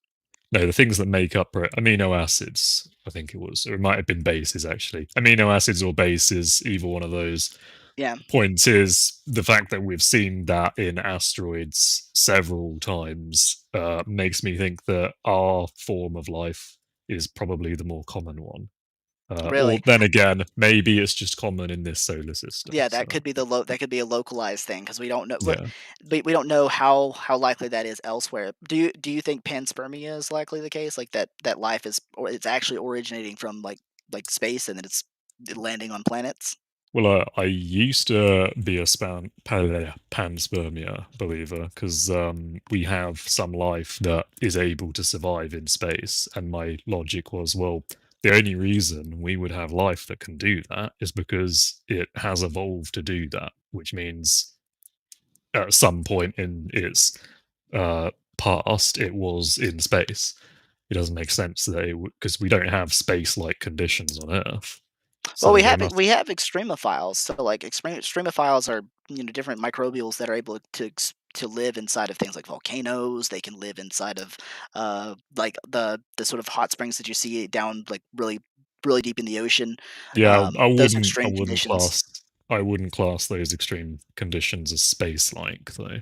C: no, the things that make up amino acids. I think it was, or it might have been bases actually. Amino acids or bases, either one of those.
A: Yeah.
C: Point is the fact that we've seen that in asteroids several times makes me think that our form of life is probably the more common one. Or
A: Really.
C: then again, maybe it's just common in this solar system.
A: Yeah, that
C: So
A: could be that could be a localized thing because we don't know what
C: yeah.
A: we don't know how likely that is elsewhere. Do you think panspermia is likely the case? Like that life is or it's actually originating from like space and then it's landing on planets?
C: Well, I used to be a panspermia believer because we have some life that is able to survive in space, and my logic was, well, the only reason we would have life that can do that is because it has evolved to do that, which means at some point in its uh, past, it was in space. It doesn't make sense that it would, because we don't have space-like conditions on Earth,
A: Well,
C: so they must.
A: we have extremophiles. So like extremophiles are different microbials that are able to live inside of things like volcanoes. They can live inside of like the sort of hot springs that you see down like really deep in the ocean.
C: Yeah,
A: Those extreme conditions.
C: I wouldn't class those extreme conditions as space-like, though.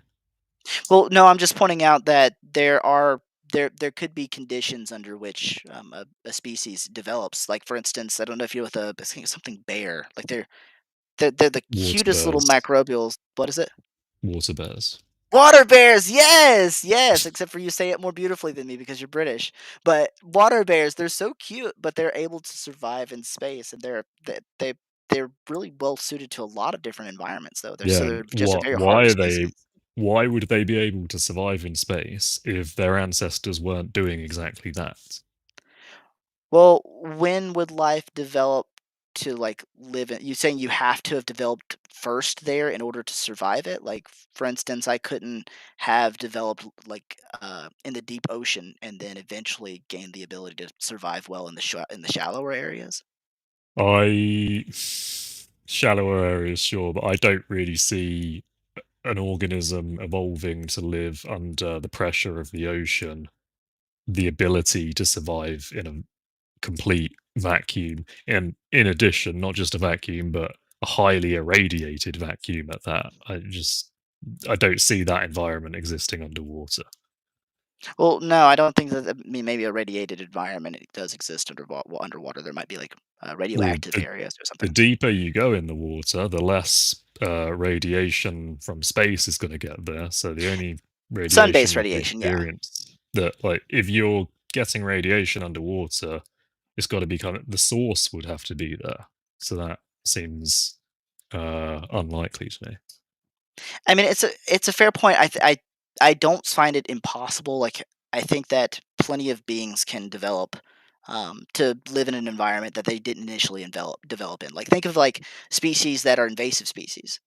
A: Well, no, I'm just pointing out that there could be conditions under which a species develops. Like for instance, I don't know if you're with a I think it's something bear. Like they're the
C: Water
A: cutest little
C: bears.
A: microbials. What is it?
C: Water bears.
A: Water bears, yes, yes. Except for you say it more beautifully than me because you're British. But water bears, they're so cute, but they're able to survive in space, and they're really well suited to a lot of different environments. Though
C: Yeah,
A: they're just a very
C: why
A: hardy
C: are they
A: species.
C: why would they be able to survive in space if their ancestors weren't doing exactly that?
A: Well, when would life develop to like live in? You saying you have to have developed first there in order to survive it? Like, for instance, I couldn't have developed like in the deep ocean and then eventually gain the ability to survive well in in the shallower areas.
C: I shallower areas, sure, but I don't really see an organism evolving to live under the pressure of the ocean, the ability to survive in a complete vacuum. And in addition, not just a vacuum, but a highly irradiated vacuum at that. I don't see that environment existing underwater.
A: Well, no, I don't think that. I mean, maybe a radiated environment it does exist underwater. There might be like
C: Well,
A: radioactive areas or
C: the
A: something.
C: deeper you go in the water, the less radiation from space is going to get there. So the only radiation
A: Sun-based
C: you'd
A: radiation, yeah.
C: experience that, like, if you're getting radiation underwater, it's got to be kind of the source would have to be there. So that seems unlikely to me.
A: I mean, it's a fair point. I don't find it impossible. Like I think that plenty of beings can develop to live in an environment that they didn't initially develop in. Like think of like species that are invasive species.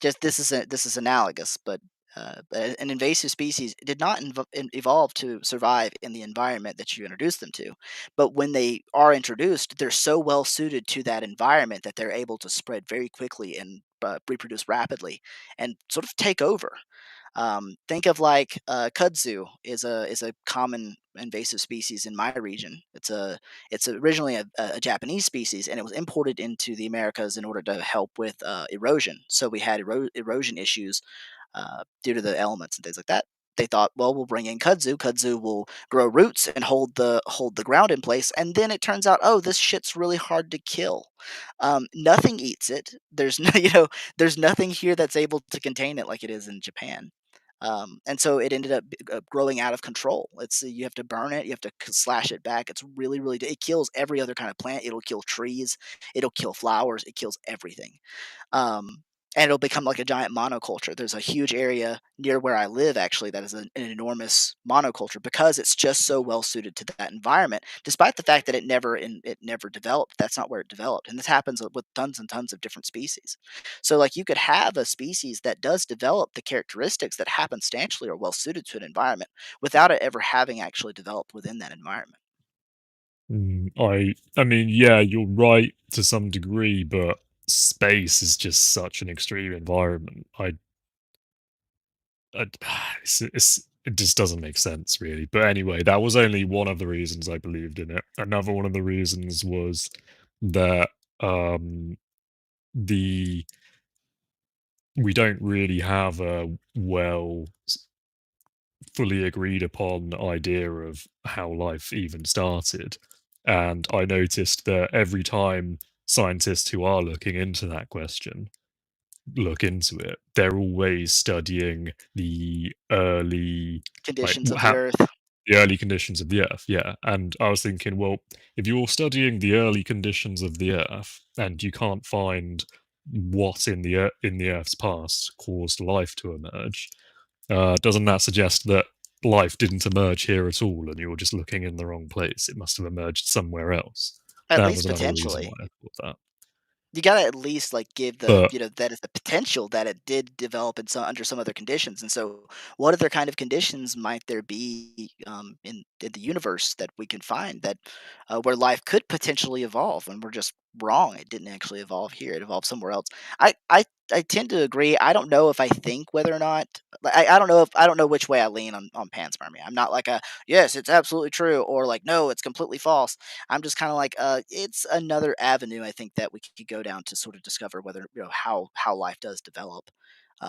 A: Just this is analogous, but an invasive species did not evolve to survive in the environment that you introduced them to. But when they are introduced, they're so well suited to that environment that they're able to spread very quickly and reproduce rapidly and sort of take over. Think of like kudzu is a common invasive species in my region. It's originally a Japanese species, and it was imported into the Americas in order to help with erosion. So we had erosion issues due to the elements and things like that. They thought, well, we'll bring in kudzu. Kudzu will grow roots and hold the ground in place. And then it turns out, oh, this shit's really hard to kill. Nothing eats it. There's no, there's nothing here that's able to contain it like it is in Japan. And so it ended up growing out of control. You have to burn it, you have to slash it back. It's really it kills every other kind of plant. It'll kill trees, it'll kill flowers, it kills everything. Um, and it'll become like a giant monoculture. There's a huge area near where I live actually that is an enormous monoculture because it's just so well suited to that environment. Despite the fact that it never developed, that's not where it developed, and this happens with tons and tons of different species. So like you could have a species that does develop the characteristics that happenstantially are well suited to an environment without it ever having actually developed within that environment.
C: I mean, yeah, you're right to some degree, but space is just such an extreme environment. I it just doesn't make sense really. But anyway, that was only one of the reasons I believed in it. Another one of the reasons was that um the we don't really have a fully agreed upon idea of how life even started. And I noticed that every time scientists who are looking into that question look into it, they're always studying the early, like
A: Conditions of the earth.
C: the early conditions of the earth. Yeah. And I was thinking, well, if you're studying the early conditions of the earth and you can't find what in the earth's past caused life to emerge, doesn't that suggest that life didn't emerge here at all and you're just looking in the wrong place? It must have emerged somewhere else.
A: At
C: That was
A: least
C: another reason why
A: potentially.
C: I thought that.
A: You gotta at least, like, give the
C: But
A: that is the potential that it did develop in some under some other conditions, and so what other kind of conditions might there be, in the universe that we can find that, where life could potentially evolve, and we're just wrong, it didn't actually evolve here, it evolved somewhere else. I tend to agree, I don't know if I think whether or not like, I don't know which way I lean on panspermia. I'm not like a, "Yes, it's absolutely true," or like, "No, it's completely false." I'm just kind of like, it's another avenue I think that we could go down to sort of discover whether how life does develop.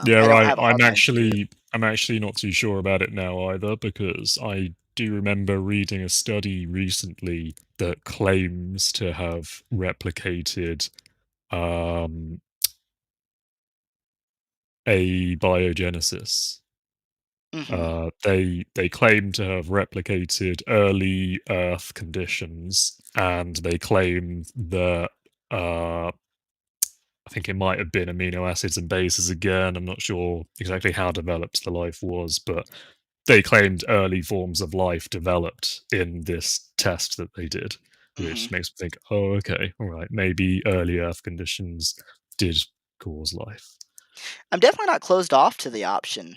C: yeah,
A: I don't
C: right.
A: have a hard time with it.
C: I'm actually not too sure about it now either because I do remember reading a study recently that claims to have replicated um abiogenesis.
A: Hmm.
C: They claim to have replicated early Earth conditions, and they claim that I think it might have been amino acids and bases again. I'm not sure exactly how developed the life was, but they claimed early forms of life developed in this test that they did,
A: Hmm.
C: which makes me think, oh, okay, all right, maybe early Earth conditions did cause life.
A: I'm definitely not closed off to the option.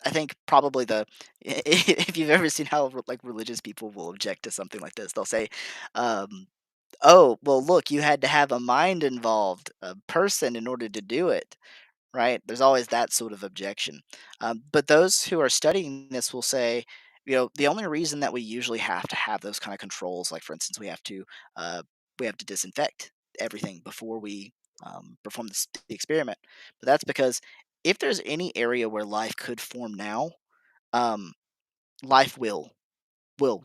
A: I think probably the if you've ever seen how like religious people will object to something like this, they'll say, um, "Oh, well, look, you had to have a mind involved, a person, in order to do it." Right? There's always that sort of objection. But those who are studying this will say, the only reason that we usually have to have those kind of controls, like for instance, uh, we have to disinfect everything before we perform the experiment. But that's because if there's any area where life could form now, um, life will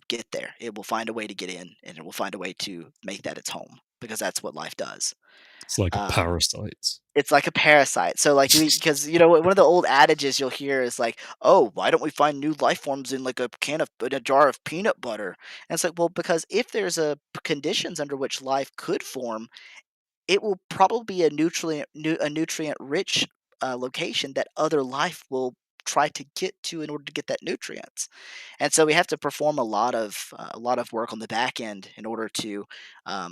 A: get there. It will find a way to get in, and it will find a way to make that its home because that's what life does.
C: It's like a
A: Um,
C: parasite.
A: It's like a parasite. So, like, because, one of the old adages you'll hear is like, "Oh, why don't we find new life forms in, like, in a jar of peanut butter?" And it's like, well, because if there's a conditions under which life could form, it will probably be a nutrient-rich, location that other life will try to get to in order to get that nutrients. And so we have to perform a lot of work on the back end in order to,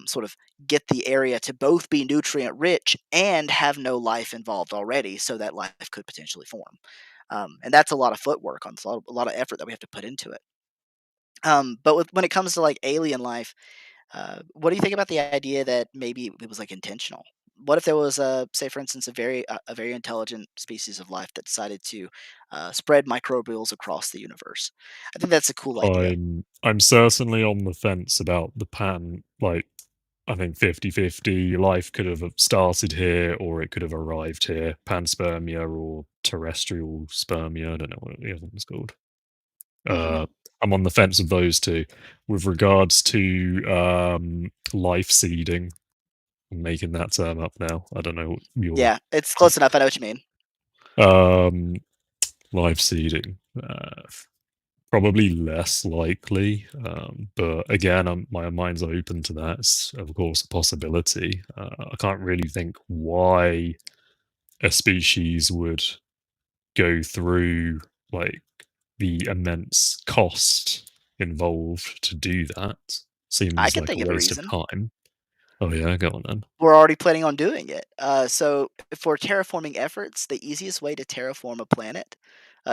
A: sort of get the area to both be nutrient rich and have no life involved already so that life could potentially form. And that's a lot of footwork on a lot of effort that we have to put into it. But when it comes to like alien life, what do you think about the idea that maybe it was like intentional? What if there was say for instance, a very intelligent species of life that decided to spread microbials across the universe? I think that's a cool idea.
C: I'm certainly on the fence about the pan, like, I think 50-50. Life could have started here or it could have arrived here. Panspermia or terrestrial spermia. I don't know what the other one's called.
A: Hmm.
C: Uh, I'm on the fence of those two. With regards to life seeding, I'm making that term up now. I don't know what your
A: Yeah, it's close enough. I know what you mean.
C: um, life seeding. Probably less likely, but again, my mind's open to that. It's of course a possibility. I can't really think why a species would go through like the immense cost involved to do that.
A: I
C: Seems
A: can
C: like a
A: think of a
C: waste of
A: reason.
C: time. Oh yeah, go on then.
A: We're already planning on doing it. So for terraforming efforts, the easiest way to terraform a planet.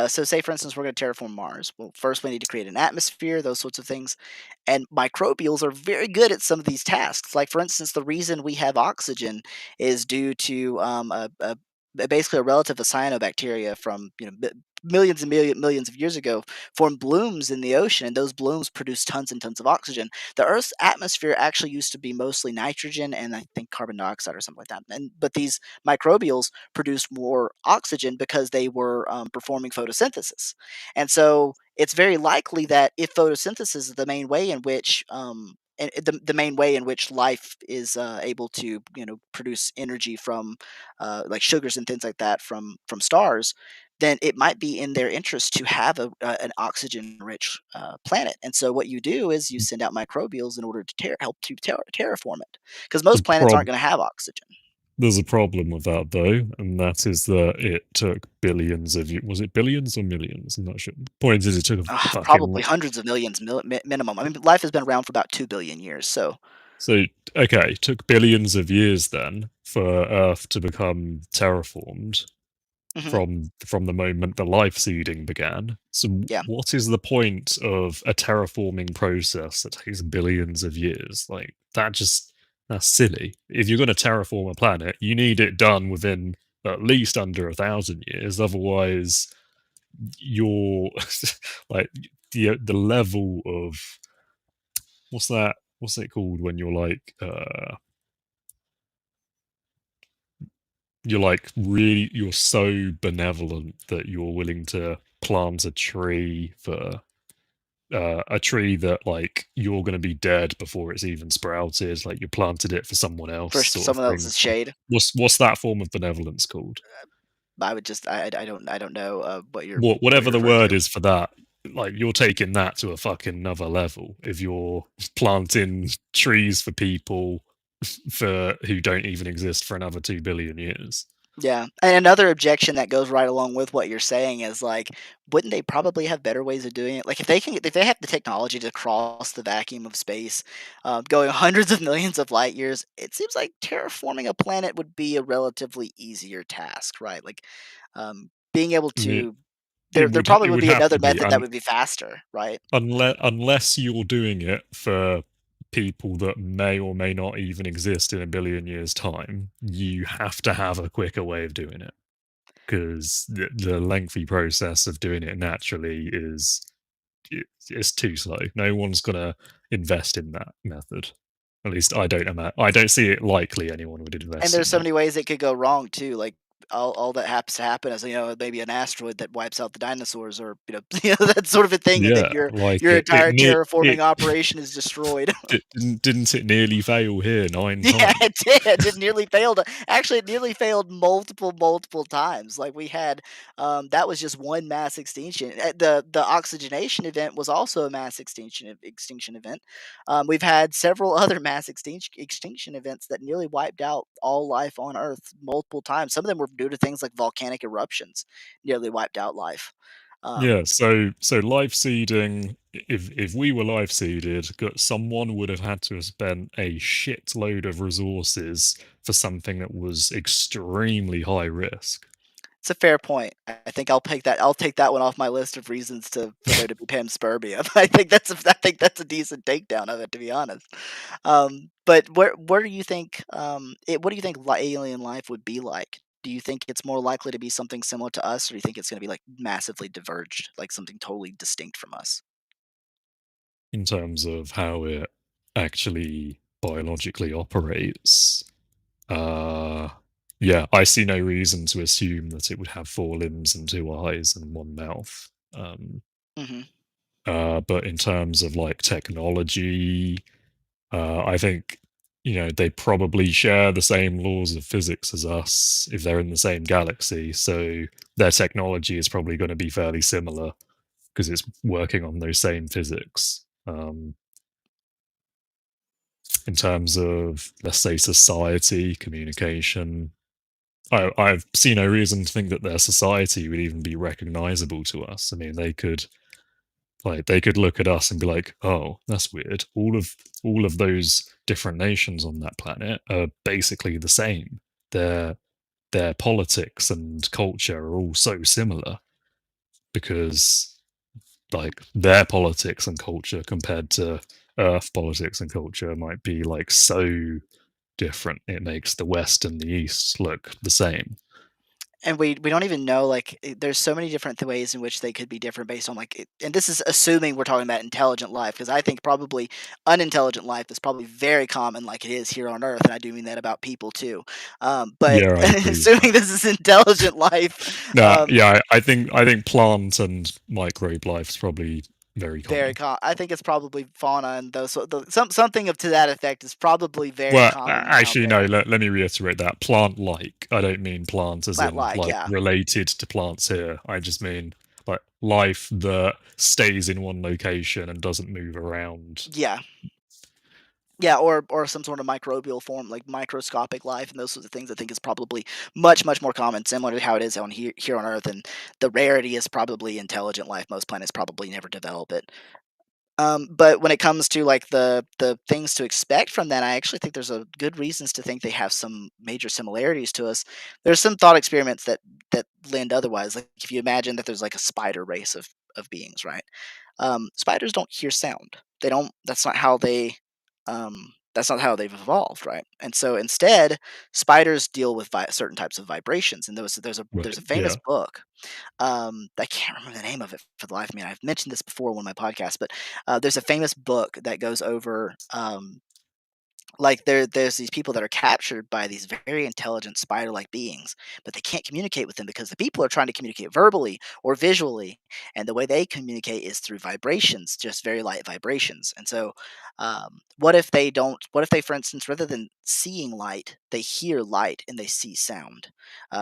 A: So say for instance we're going to terraform Mars. Well, first we need to create an atmosphere, those sorts of things. And microbials are very good at some of these tasks. Like for instance, the reason we have oxygen is due to basically a relative of cyanobacteria from millions and millions of years ago, formed blooms in the ocean, and those blooms produce tons and tons of oxygen. The Earth's atmosphere actually used to be mostly nitrogen and I think carbon dioxide or something like that. But these microbials produced more oxygen because they were performing photosynthesis, and so it's very likely that if photosynthesis is the main way in which the main way in which life is able to produce energy from like sugars and things like that from stars, then it might be in their interest to have an oxygen rich planet. And so what you do is you send out microbials in order to help to terraform it, because
C: The
A: most planets aren't
C: prob
A: going to have oxygen.
C: There's a problem with that though, and that is that it took billions of was it billions or millions? I'm not sure. Point is, it took a fucking
A: Probably hundreds of millions minimum. I mean, life has been around for about 2 billion years. So
C: so okay, it took billions of years then for Earth to become terraformed
A: mhm,
C: from the moment the life seeding began. So
A: yeah.
C: what is the point of a terraforming process that takes billions of years? Like that's silly. If you're going to terraform a planet, you need it done within at least under 1,000 years. Otherwise, you're like the level of what's it called when you're like really you're so benevolent that you're willing to plant a tree for a tree that like you're going to be dead before it's even sprouted, like you planted it for someone else
A: For
C: sort of
A: someone
C: thing.
A: else's shade.
C: What's that form of benevolence called?
A: I would just I don't know what
C: Whatever
A: you're
C: the
A: referring
C: word
A: to.
C: is for that, like you're taking that to a fucking another level if you're planting trees for people for who don't even exist for another 2 billion years.
A: Yeah, and another objection that goes right along with what you're saying is, like, wouldn't they probably have better ways of doing it? Like, if they have the technology to cross the vacuum of space, going hundreds of millions of light years, it seems like terraforming a planet would be a relatively easier task, right? Like, being able
C: I mean,
A: to there
C: it
A: probably would
C: would
A: be
C: have
A: another
C: to be
A: method that would be faster, right?
C: unless you're doing it for people that may or may not even exist in a billion years time, you have to have a quicker way of doing it because the lengthy process of doing it naturally it's too slow. No one's gonna invest in that method. At least I don't see it likely anyone would
A: And
C: invest
A: there's
C: in
A: so
C: that.
A: many ways it could go wrong too, like, all that has to happen is, maybe an asteroid that wipes out the dinosaurs or, that sort of a thing, and then
C: Yeah, like
A: your entire
C: it
A: terraforming operation is destroyed.
C: didn't it nearly fail here 9
A: Yeah,
C: times?
A: it did. It nearly failed. Actually, it nearly failed multiple times. Like we had, that was just one mass extinction. The oxygenation event was also a mass extinction event. We've had several other mass extinction events that nearly wiped out all life on Earth multiple times. Some of them were due to things like volcanic eruptions, nearly wiped out life.
C: Yeah,
A: Um,
C: so life seeding, if we were life seeded, someone would have had to have spent a shitload of resources for something that was extremely high risk.
A: It's a fair point. I think I'll take that one off my list of reasons for there to be panspermia. I think that's a decent takedown of it, to be honest. But where do you think what do you think alien life would be like? Do you think it's more likely to be something similar to us, or do you think it's going to be like massively diverged, like something totally distinct from us?
C: In terms of how it actually biologically operates. Uh, yeah, I see no reason to assume that it would have four limbs and two eyes and one mouth.
A: Hmm.
C: But in terms of like technology, I think they probably share the same laws of physics as us if they're in the same galaxy. So their technology is probably going to be fairly similar because it's working on those same physics. In terms of, let's say, society, communication, I've seen no reason to think that their society would even be recognizable to us. I mean, they could look at us and be like, "Oh, that's weird. All of those different nations on that planet are basically the same. Their their politics and culture are all so similar because like their politics and culture compared to Earth politics and culture might be like so different. It makes the West and the East look the same."
A: And we don't even know, like, there's so many different ways in which they could be different based on, like, and this is assuming we're talking about intelligent life, because I think probably unintelligent life is probably very common like it is here on Earth, and I do mean that about people too. But
C: Yeah, I agree with
A: assuming
C: that.
A: this is intelligent life,
C: No, yeah, I think plant and microbe life is probably very
A: very
C: common.
A: common. I think it's probably fauna and those something of to that effect is probably very
C: Well,
A: common out
C: actually, no.
A: there.
C: Let me reiterate that plant-like. I don't mean plant as in
A: Plant-like,
C: like
A: yeah.
C: related to plants here. I just mean like life that stays in one location and doesn't move around.
A: Yeah. Yeah, or some sort of microbial form, like microscopic life, and those sorts of things. I think is probably much more common, similar to how it is on here on Earth. And the rarity is probably intelligent life. Most planets probably never develop it. But when it comes to like the things to expect from that, I actually think there's a good reasons to think they have some major similarities to us. There's some thought experiments that lend otherwise. Like if you imagine that there's like a spider race of beings, right? Spiders don't hear sound. They don't. That's not how they. That's not how they've evolved, right? And so instead, spiders deal with certain types of vibrations. And there's
C: Right.
A: a famous
C: Yeah.
A: book. I can't remember the name of it for the life of me. And I've mentioned this before in one of my podcasts, but there's a famous book that goes over like there's these people that are captured by these very intelligent spider-like beings, but they can't communicate with them because the people are trying to communicate verbally or visually, and the way they communicate is through vibrations, just very light vibrations. And so what if they don't, what if they, for instance, rather than seeing light, they hear light and they see sound,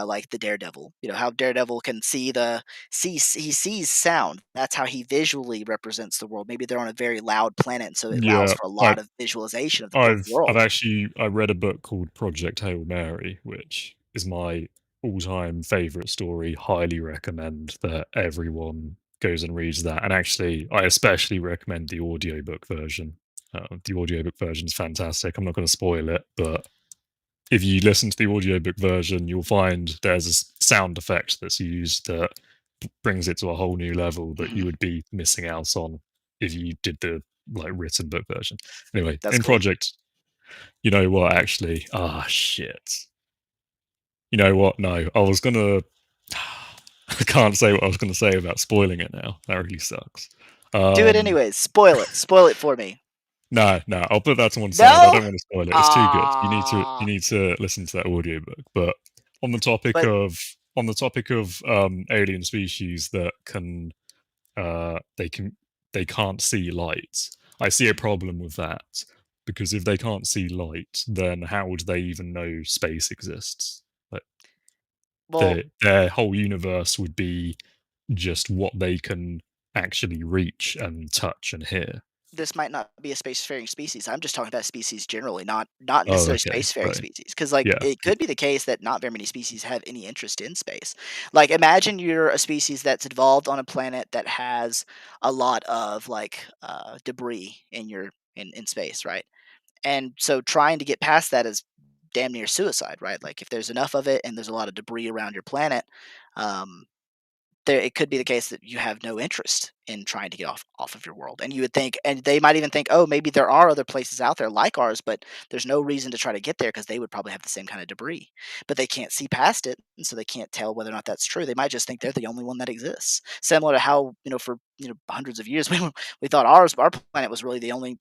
A: like the Daredevil, how Daredevil can he sees sound. That's how he visually represents the world. Maybe they're on a very loud planet, and so it allows
C: Yeah.
A: for a
C: I
A: lot of visualization of the
C: I've
A: world.
C: actually I read a book called Project Hail Mary, which is my all-time favorite story. Highly recommend that everyone goes and reads that. And actually, I especially recommend the audiobook version. The audiobook version is fantastic. I'm not going to spoil it, but if you listen to the audiobook version, you'll find there's a sound effect that's used that brings it to a whole new level that you
A: Mhm.
C: would be missing out on if you did the like written book version. Anyway,
A: That's
C: in
A: cool.
C: Project, you know what? Actually, ah, shit. You know what? No, I was gonna. I can't say what I was gonna say about spoiling it now. That really sucks.
A: Do it
C: Um,
A: anyways. Spoil it. Spoil it for me.
C: no, no, I'll put that to one side. I
A: No?
C: don't want to spoil it. It's too good. You
A: Ah.
C: need to listen to that audiobook. But on the topic
A: But
C: of alien species that can they can't see light. I see a problem with that because if they can't see light, then how would they even know space exists? Like
A: well,
C: their whole universe would be just what they can actually reach and touch and hear.
A: this might not be a spacefaring species. I'm just talking about species generally, not
C: Oh,
A: necessarily
C: okay,
A: spacefaring
C: right,
A: species. Because like
C: yeah,
A: it could be the case that not very many species have any interest in space. Like imagine you're a species that's evolved on a planet that has a lot of like debris in space, right? And so trying to get past that is damn near suicide, right? Like if there's enough of it and there's a lot of debris around your planet, um, there it could be the case that you have no interest in trying to get off of your world, and you would think, and they might even think, oh, maybe there are other places out there like ours, but there's no reason to try to get there because they would probably have the same kind of debris, but they can't see past it, and so they can't tell whether or not that's true. They might just think they're the only one that exists, similar to how for hundreds of years we thought our planet was really the only,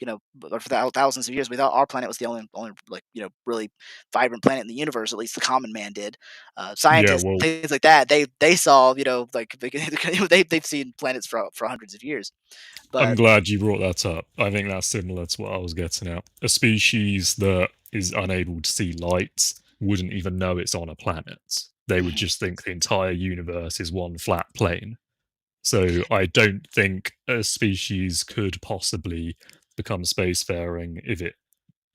A: or for thousands of years we thought our planet was the only like really vibrant planet in the universe. At least the common man did.
C: yeah.
A: Scientists,
C: Well,
A: things like that, they saw, like they've seen planets for hundreds of years.
C: I'm
A: But
C: glad you brought that up. I think that's similar to what I was getting at. A species that is unable to see light wouldn't even know it's on a planet. They would
A: mhm.
C: just think the entire universe is one flat plane. So I don't think a species could possibly become spacefaring if it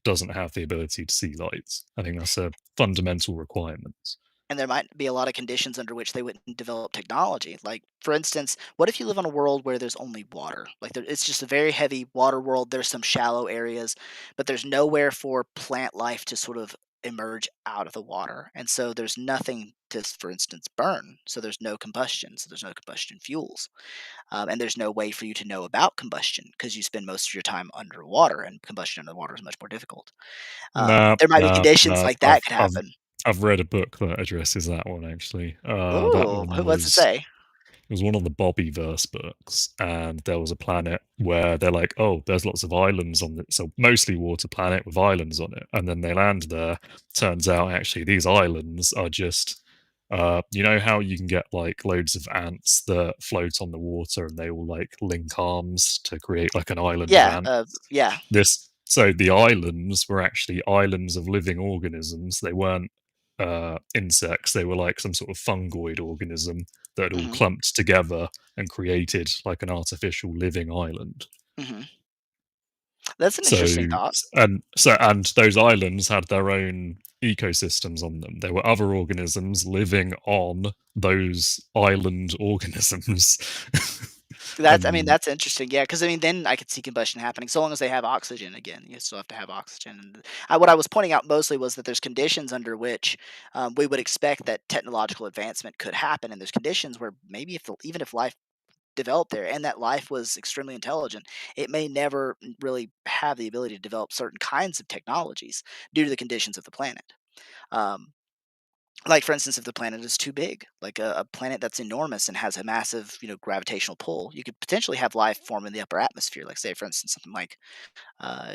C: doesn't have the ability to see light. I think that's a fundamental requirement.
A: And there might be a lot of conditions under which they wouldn't develop technology. Like, for instance, what if you live on a world where there's only water? Like, it's just a very heavy water world. There's some shallow areas, but there's nowhere for plant life to sort of emerge out of the water. And so there's nothing to, for instance, burn. So there's no combustion. So there's no combustion fuels. And there's no way for you to know about combustion because you spend most of your time underwater, and combustion underwater is much more difficult.
C: Nah,
A: There might be
C: nah,
A: conditions
C: nah.
A: like that could happen.
C: I've read a book that addresses that one actually. That
A: Ooh,
C: one
A: what's it
C: was
A: say?
C: it was one of the Bobbyverse books, and there was a planet where they're like, "Oh, there's lots of islands on it, so mostly water planet with islands on it." And then they land there. Turns out, actually, these islands are just, you know how you can get like loads of ants that float on the water, and they all like link arms to create like an island of
A: Yeah,
C: ants.
A: yeah.
C: So the islands were actually islands of living organisms. They weren't insects. They were like some sort of fungoid organism that had all
A: Mhm,
C: clumped together and created like an artificial living island.
A: mhm. That's an
C: So
A: interesting thought.
C: and those islands had their own ecosystems on them. There were other organisms living on those island organisms.
A: That's I mean,
C: And
A: that's interesting, yeah, because I mean, then I could see combustion happening so long as they have oxygen again, you still have to have oxygen, and what I was pointing out mostly was that there's conditions under which, we would expect that technological advancement could happen, and there's conditions where maybe if even if life developed there and that life was extremely intelligent, it may never really have the ability to develop certain kinds of technologies due to the conditions of the planet. Um, like for instance, if the planet is too big, like a planet that's enormous and has a massive, gravitational pull, you could potentially have life form in the upper atmosphere. Like say, for instance, something like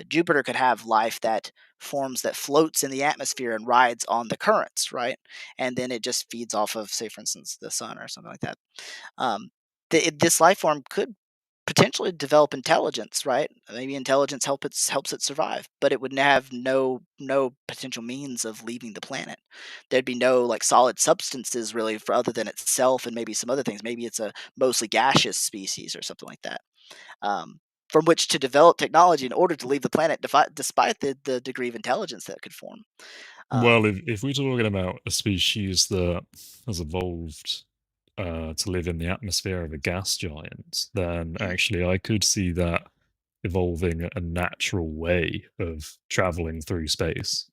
A: Jupiter could have life that forms that floats in the atmosphere and rides on the currents, right? And then it just feeds off of, say, for instance, the sun or something like that. um, this life form could potentially develop intelligence, right? Maybe intelligence helps it survive, but it would have no potential means of leaving the planet. There'd be no like solid substances really for other than itself and maybe some other things. Maybe it's a mostly gaseous species or something like that. Um, from which to develop technology in order to leave the planet, despite the degree of intelligence that could form.
C: well,
A: Um,
C: if we're talking about a species that has evolved to live in the atmosphere of a gas giant, then
A: mhm.
C: actually I could see that evolving a natural way of traveling through space.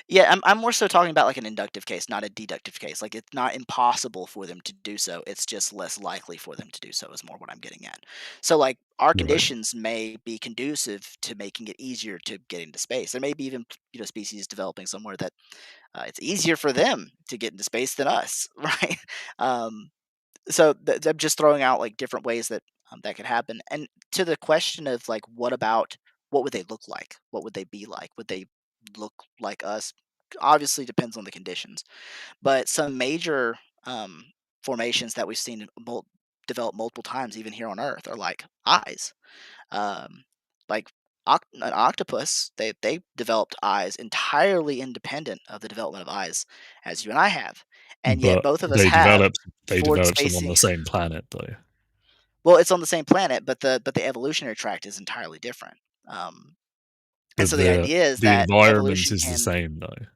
A: Yeah, I'm more so talking about like an inductive case, not a deductive case. Like it's not impossible for them to do so. It's just less likely for them to do so is more what I'm getting at. So like our
C: Right.
A: conditions may be conducive to making it easier to get into space. There may be even species developing somewhere that it's easier for them to get into space than us, right? Um, so I'm just throwing out like different ways that that could happen. And to the question of like, what would they look like? What would they be like? Would they look like us? Obviously, depends on the conditions. But some major formations that we've seen develop multiple times, even here on Earth, are like eyes. Um, like an octopus, they developed eyes entirely independent of the development of eyes as you and I have, and yet
C: But
A: both of us have
C: they
A: forward
C: developed them on the
A: spacing.
C: same planet though.
A: Well, it's on the same planet, but the evolutionary tract is entirely different. Um, and
C: But
A: so the idea is
C: the
A: that
C: environment
A: evolution
C: is the
A: can
C: same though.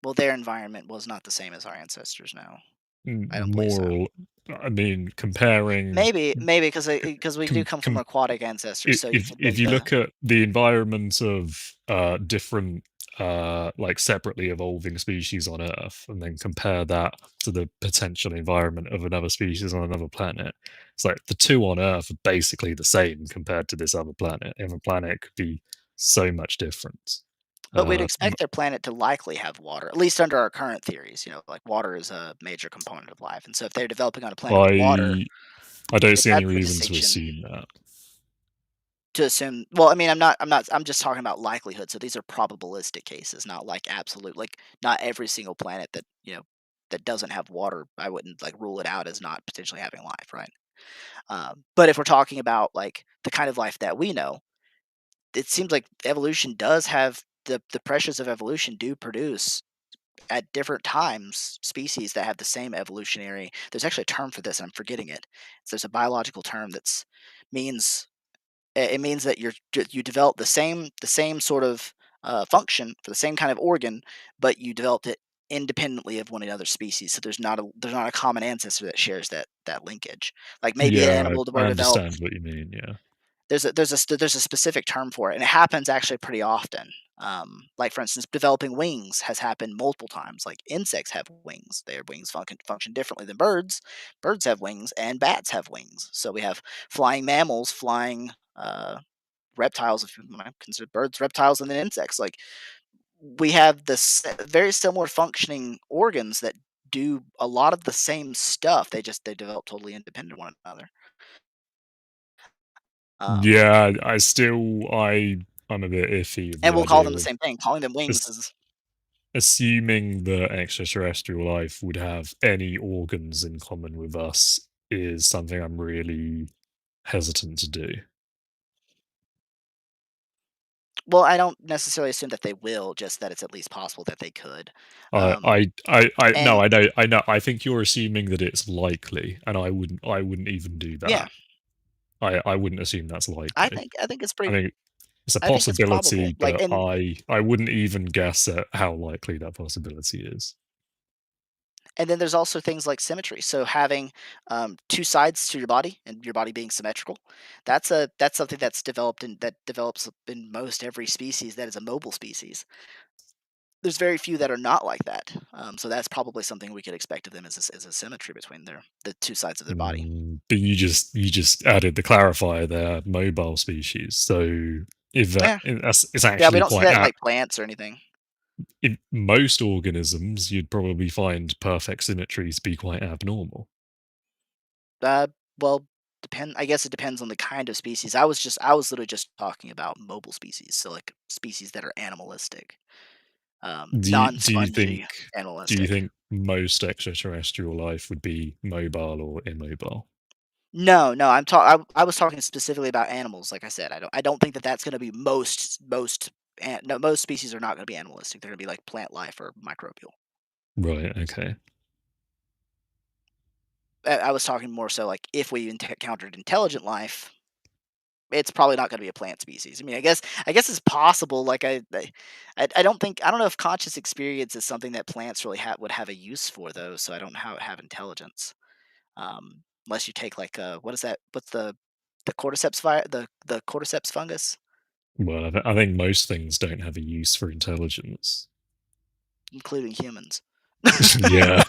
A: well, their environment was not the same as our ancestors. No, I don't believe so.
C: Moral I mean comparing
A: Maybe because we do
C: com,
A: come from
C: com,
A: aquatic ancestors, so you
C: if
A: can think
C: you
A: the
C: look at the environment of different like separately evolving species on Earth and then compare that to the potential environment of another species on another planet, it's like the two on Earth are basically the same compared to this other planet. Every planet could be so much different.
A: but we'd
C: M-
A: expect their planet to likely have water, at least under our current theories. Like water is a major component of life, and so if they're developing on a planet with water,
C: I I don't
A: if
C: see any
A: that's the
C: reason to
A: distinction
C: assume that.
A: to assume. Well, I mean, I'm just talking about likelihood. So these are probabilistic cases, not like absolute. Like not every single planet that that doesn't have water, I wouldn't like rule it out as not potentially having life, right? But if we're talking about like the kind of life that we know, it seems like evolution does have the pressures of evolution do produce at different times species that have the same evolutionary. There's actually a term for this, and I'm forgetting it. So there's a biological term that's means it means that you develop the same sort of function for the same kind of organ, but you developed it independently of one another species. So there's not a common ancestor that shares that linkage. Like maybe an
C: Yeah,
A: animal
C: I
A: were developed.
C: understand what you mean. Yeah,
A: There's a specific term for it, and it happens actually pretty often. Like for instance, developing wings has happened multiple times. Like insects have wings; their wings function differently than birds. Birds have wings, and bats have wings. So we have flying mammals, flying reptiles. If you want to consider birds reptiles, and then insects. Like we have this very similar functioning organs that do a lot of the same stuff. They develop totally independent of one another. Um,
C: Yeah, I'm a bit iffy of
A: and
C: the
A: we'll call
C: idea
A: them the
C: of
A: same thing. Calling them wings
C: as-
A: is
C: assuming that extraterrestrial life would have any organs in common with us is something I'm really hesitant to do.
A: well, I don't necessarily assume that they will, just that it's at least possible that they could. Um,
C: No,
A: and
C: I know. I think you're assuming that it's likely, and I wouldn't even do
A: yeah,
C: that. I wouldn't assume that's likely.
A: I think it's
C: I
A: pretty.
C: think it's a
A: I think it's probable.
C: possibility,
A: Like,
C: but I wouldn't even guess at how likely that possibility is.
A: and then there's also things like symmetry. So having two sides to your body and your body being symmetrical, that's something that develops in most every species that is a mobile species. There's very few that are not like that. So that's probably something we could expect of them is a symmetry between the two sides of their body.
C: But you just added the clarifier there, mobile species. So if that
A: Yeah,
C: that's it's
A: yeah. We
C: actually
A: don't see
C: quite
A: that in
C: apt.
A: like plants or anything.
C: In most organisms, you'd probably find perfect symmetry to be quite abnormal.
A: Uh, well, I guess it depends on the kind of species. I was literally just talking about mobile species, so like species that are animalistic,
C: Do you think
A: non-spongy
C: do you
A: animalistic.
C: think most extraterrestrial life would be mobile or immobile?
A: No, no, I was talking specifically about animals. Like I said, I don't think that that's going to be no, most species are not going to be animalistic. They're going to be like plant life or microbial.
C: Right. Okay.
A: I was talking more so like if we encountered intelligent life, it's probably not going to be a plant species. I mean, I guess it's possible. Like I don't know if conscious experience is something that plants really would have a use for though. So I don't know how it have intelligence. Unless you take like what is that? What's the the cordyceps fungus,
C: Well, I think most things don't have a use for intelligence.
A: including humans.
C: Yeah.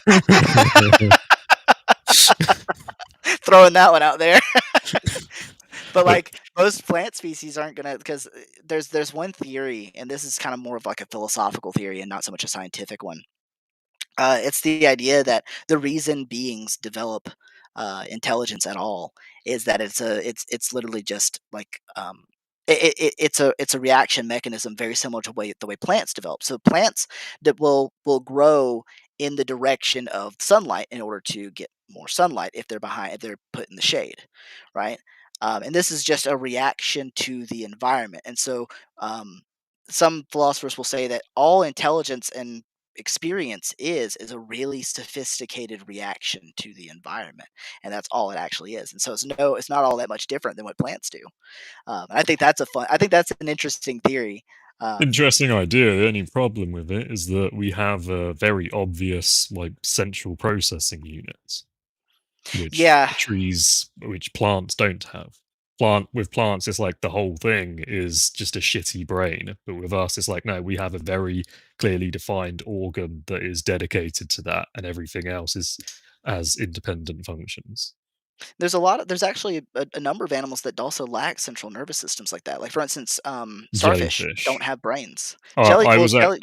A: Throwing that one out there. But
C: But
A: like most plant species aren't gonna because there's one theory, and this is kind of more of like a philosophical theory and not so much a scientific one. It's the idea that the reason beings develop intelligence at all is that it's literally just like it's a reaction mechanism very similar to the way plants develop. So plants that will grow in the direction of sunlight in order to get more sunlight if they're put in the shade, right? And this is just a reaction to the environment. And so some philosophers will say that all intelligence and experience is a really sophisticated reaction to the environment, and that's all it actually is. And so it's not all that much different than what plants do. And I think that's an interesting theory. um,
C: interesting idea. The only problem with it is that we have a very obvious, like, central processing unit,
A: yeah,
C: which plants don't have. With plants, it's like the whole thing is just a shitty brain, but with us, it's like no, we have a very clearly defined organ that is dedicated to that, and everything else is as independent functions.
A: there's actually a number of animals that also lack central nervous systems like that, like for instance starfish don't
C: Jellyfish.
A: have brains. Jellyfish don't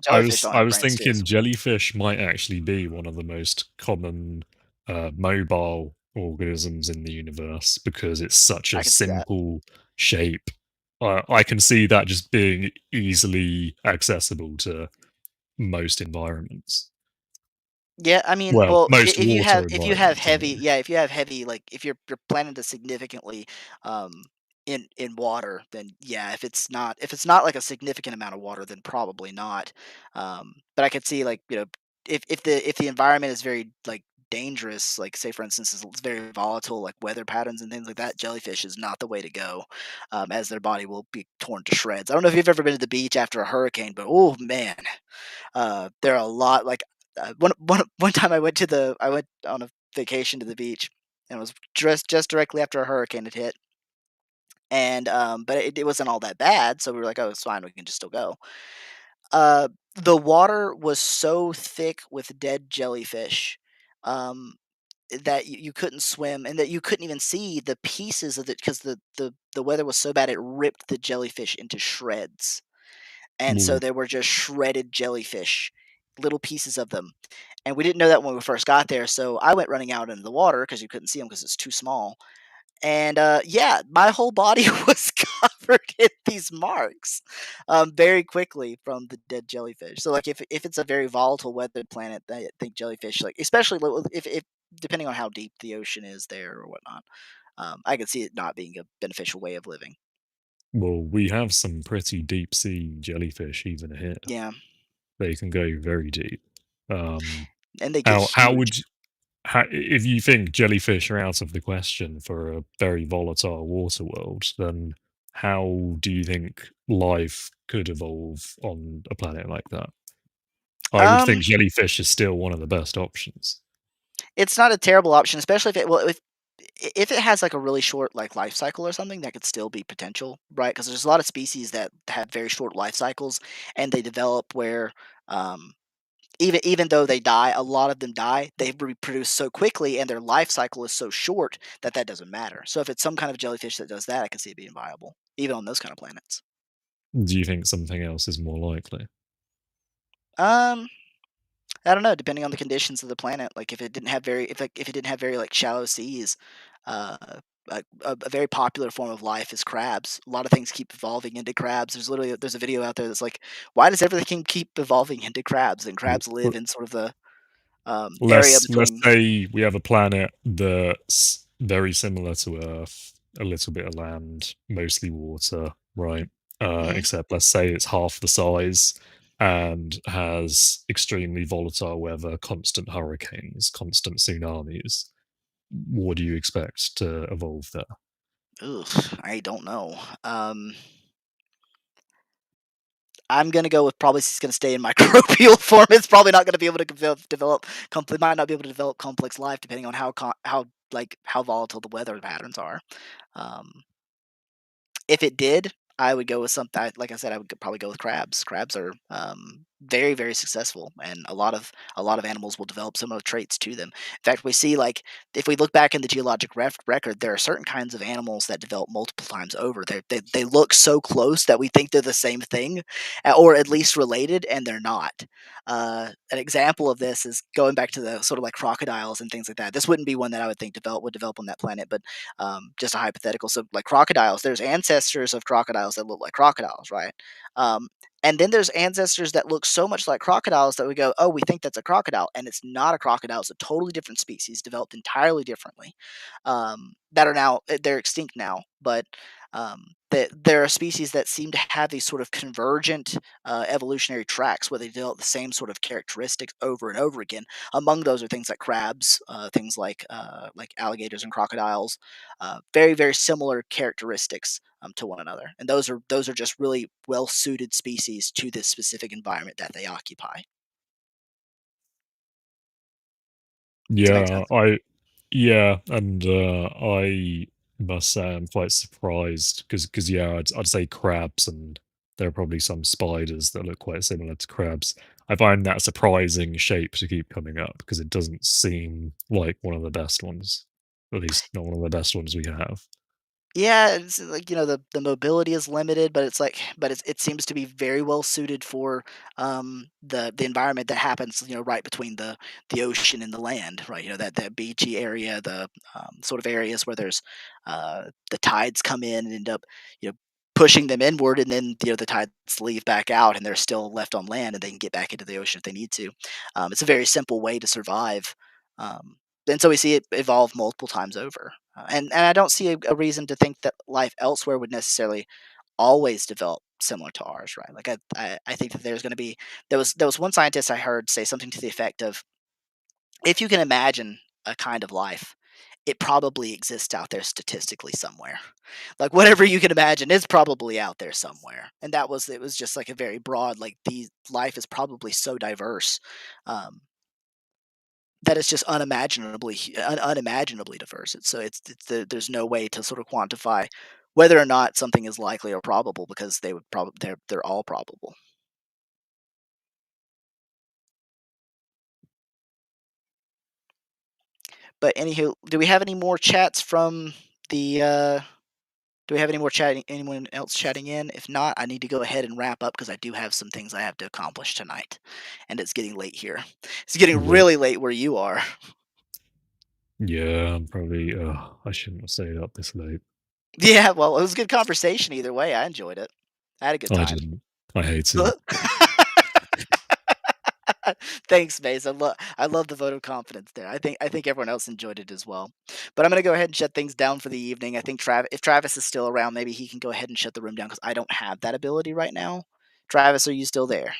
C: I
A: have
C: was
A: brains too.
C: thinking jellyfish might actually be one of the most common mobile organisms in the universe because it's such a
A: I could see that.
C: simple shape. I can see that just being easily accessible to most environments.
A: Yeah, I mean,
C: Well,
A: well,
C: most water
A: if
C: environments.
A: you have heavy, like if you're planning to significantly, in water, then yeah, if it's not like a significant amount of water, then probably not. But I could see like if the environment is very like dangerous, like say for instance it's very volatile, like weather patterns and things like that, jellyfish is not the way to go, as their body will be torn to shreds. I don't know if you've ever been to the beach after a hurricane, but oh man, there are a lot like one time I went on a vacation to the beach, and it was just directly after a hurricane had hit, and but it wasn't all that bad, so we were like, oh, it's fine, we can just still go. The water was so thick with dead jellyfish. Um, that you couldn't swim and that you couldn't even see the pieces of it because the weather was so bad it ripped the jellyfish into shreds. and so
C: Well,
A: there were just shredded jellyfish, little pieces of them, and we didn't know that when we first got there. So I went running out into the water because you couldn't see them because it's too small. And yeah, my whole body was covered in these marks very quickly from the dead jellyfish. So like if it's a very volatile weathered planet, I think jellyfish, like especially if depending on how deep the ocean is there or whatnot, I could see it not being a beneficial way of living.
C: we have some pretty deep sea jellyfish even here.
A: Yeah,
C: They can go very deep. Um,
A: and they get
C: how
A: huge.
C: would if you think jellyfish are out of the question for a very volatile water world, then how do you think life could evolve on a planet like that? I would
A: Um,
C: think jellyfish is still one of the best options.
A: it's not a terrible option, especially if it has like a really short like life cycle or something, that could still be potential, right? Because there's a lot of species that have very short life cycles, and they develop where um, even though they die, a lot of them die. They reproduce so quickly, and their life cycle is so short that that doesn't matter. So if it's some kind of jellyfish that does that, I can see it being viable, even on those kind of planets.
C: Do you think something else is more likely?
A: Um, I don't know, depending on the conditions of the planet. Like if it didn't have very like shallow seas, uh, a very popular form of life is crabs. A lot of things keep evolving into crabs. There's a video out there that's like, why does everything keep evolving into crabs? And crabs live in sort of the area
C: Let's
A: between.
C: say we have a planet that's very similar to Earth, a little bit of land, mostly water, right?
A: Mhm.
C: Except let's say it's half the size and has extremely volatile weather, constant hurricanes, constant tsunamis. What do you expect to evolve there?
A: Ugh, I don't know. I'm gonna go with probably it's gonna stay in microbial form. It's probably not gonna be able to develop. It might not be able to develop complex life depending on how volatile the weather patterns are. Um, if it did, I would go with something. Like I said, I would probably go with crabs. Crabs are very, very successful, and a lot of animals will develop similar traits to them. In fact, we see like if we look back in the geologic record, there are certain kinds of animals that develop multiple times over. They look so close that we think they're the same thing, or at least related, and they're not. An example of this is going back to the sort of like crocodiles and things like that. This wouldn't be one that I would think would develop on that planet, but just a hypothetical. So, like crocodiles, there's ancestors of crocodiles that look like crocodiles, right? Um, and then there's ancestors that look so much like crocodiles that we go, oh, we think that's a crocodile, and it's not a crocodile. It's a totally different species, developed entirely differently. That are now they're extinct now, but there are species that seem to have these sort of convergent evolutionary tracks where they develop the same sort of characteristics over and over again. Among those are things like crabs, things like alligators and crocodiles, very very similar characteristics to one another, and those are just really well suited species to this specific environment that they occupy. Does that make
C: Yeah,
A: sense?
C: yeah, and I must say I'm quite surprised because yeah, I'd say crabs, and there are probably some spiders that look quite similar to crabs. I find that a surprising shape to keep coming up because it doesn't seem like one of the best ones, at least not one of the best ones we have.
A: Yeah, it's like, the mobility is limited, but it seems to be very well suited for the environment that happens, right between the ocean and the land, right? That beachy area, the sort of areas where there's the tides come in and end up, pushing them inward, and then the tides leave back out, and they're still left on land, and they can get back into the ocean if they need to. It's a very simple way to survive. Um, and so we see it evolve multiple times over. And I don't see a reason to think that life elsewhere would necessarily always develop similar to ours, right? Like I think that there's going to be there was one scientist I heard say something to the effect of, if you can imagine a kind of life, it probably exists out there statistically somewhere. Like whatever you can imagine is probably out there somewhere. And it was just like a very broad, like the life is probably so diverse. Um, that it's just unimaginably diverse. There's no way to sort of quantify whether or not something is likely or probable, because they're all probable. But anywho, do we have any more chats from the Do we have any more chatting? Anyone else chatting in? If not, I need to go ahead and wrap up because I do have some things I have to accomplish tonight, and it's getting late here. It's getting
C: Yep.
A: really late where you are.
C: Yeah, I'm probably. I shouldn't have stayed up this late.
A: Yeah, well, it was a good conversation either way. I enjoyed it. I had a good
C: I
A: time.
C: didn't. I hate it.
A: Thanks, Mace. I love the vote of confidence there. I think everyone else enjoyed it as well. But I'm gonna go ahead and shut things down for the evening. I think if Travis is still around, maybe he can go ahead and shut the room down because I don't have that ability right now. Travis, are you still there?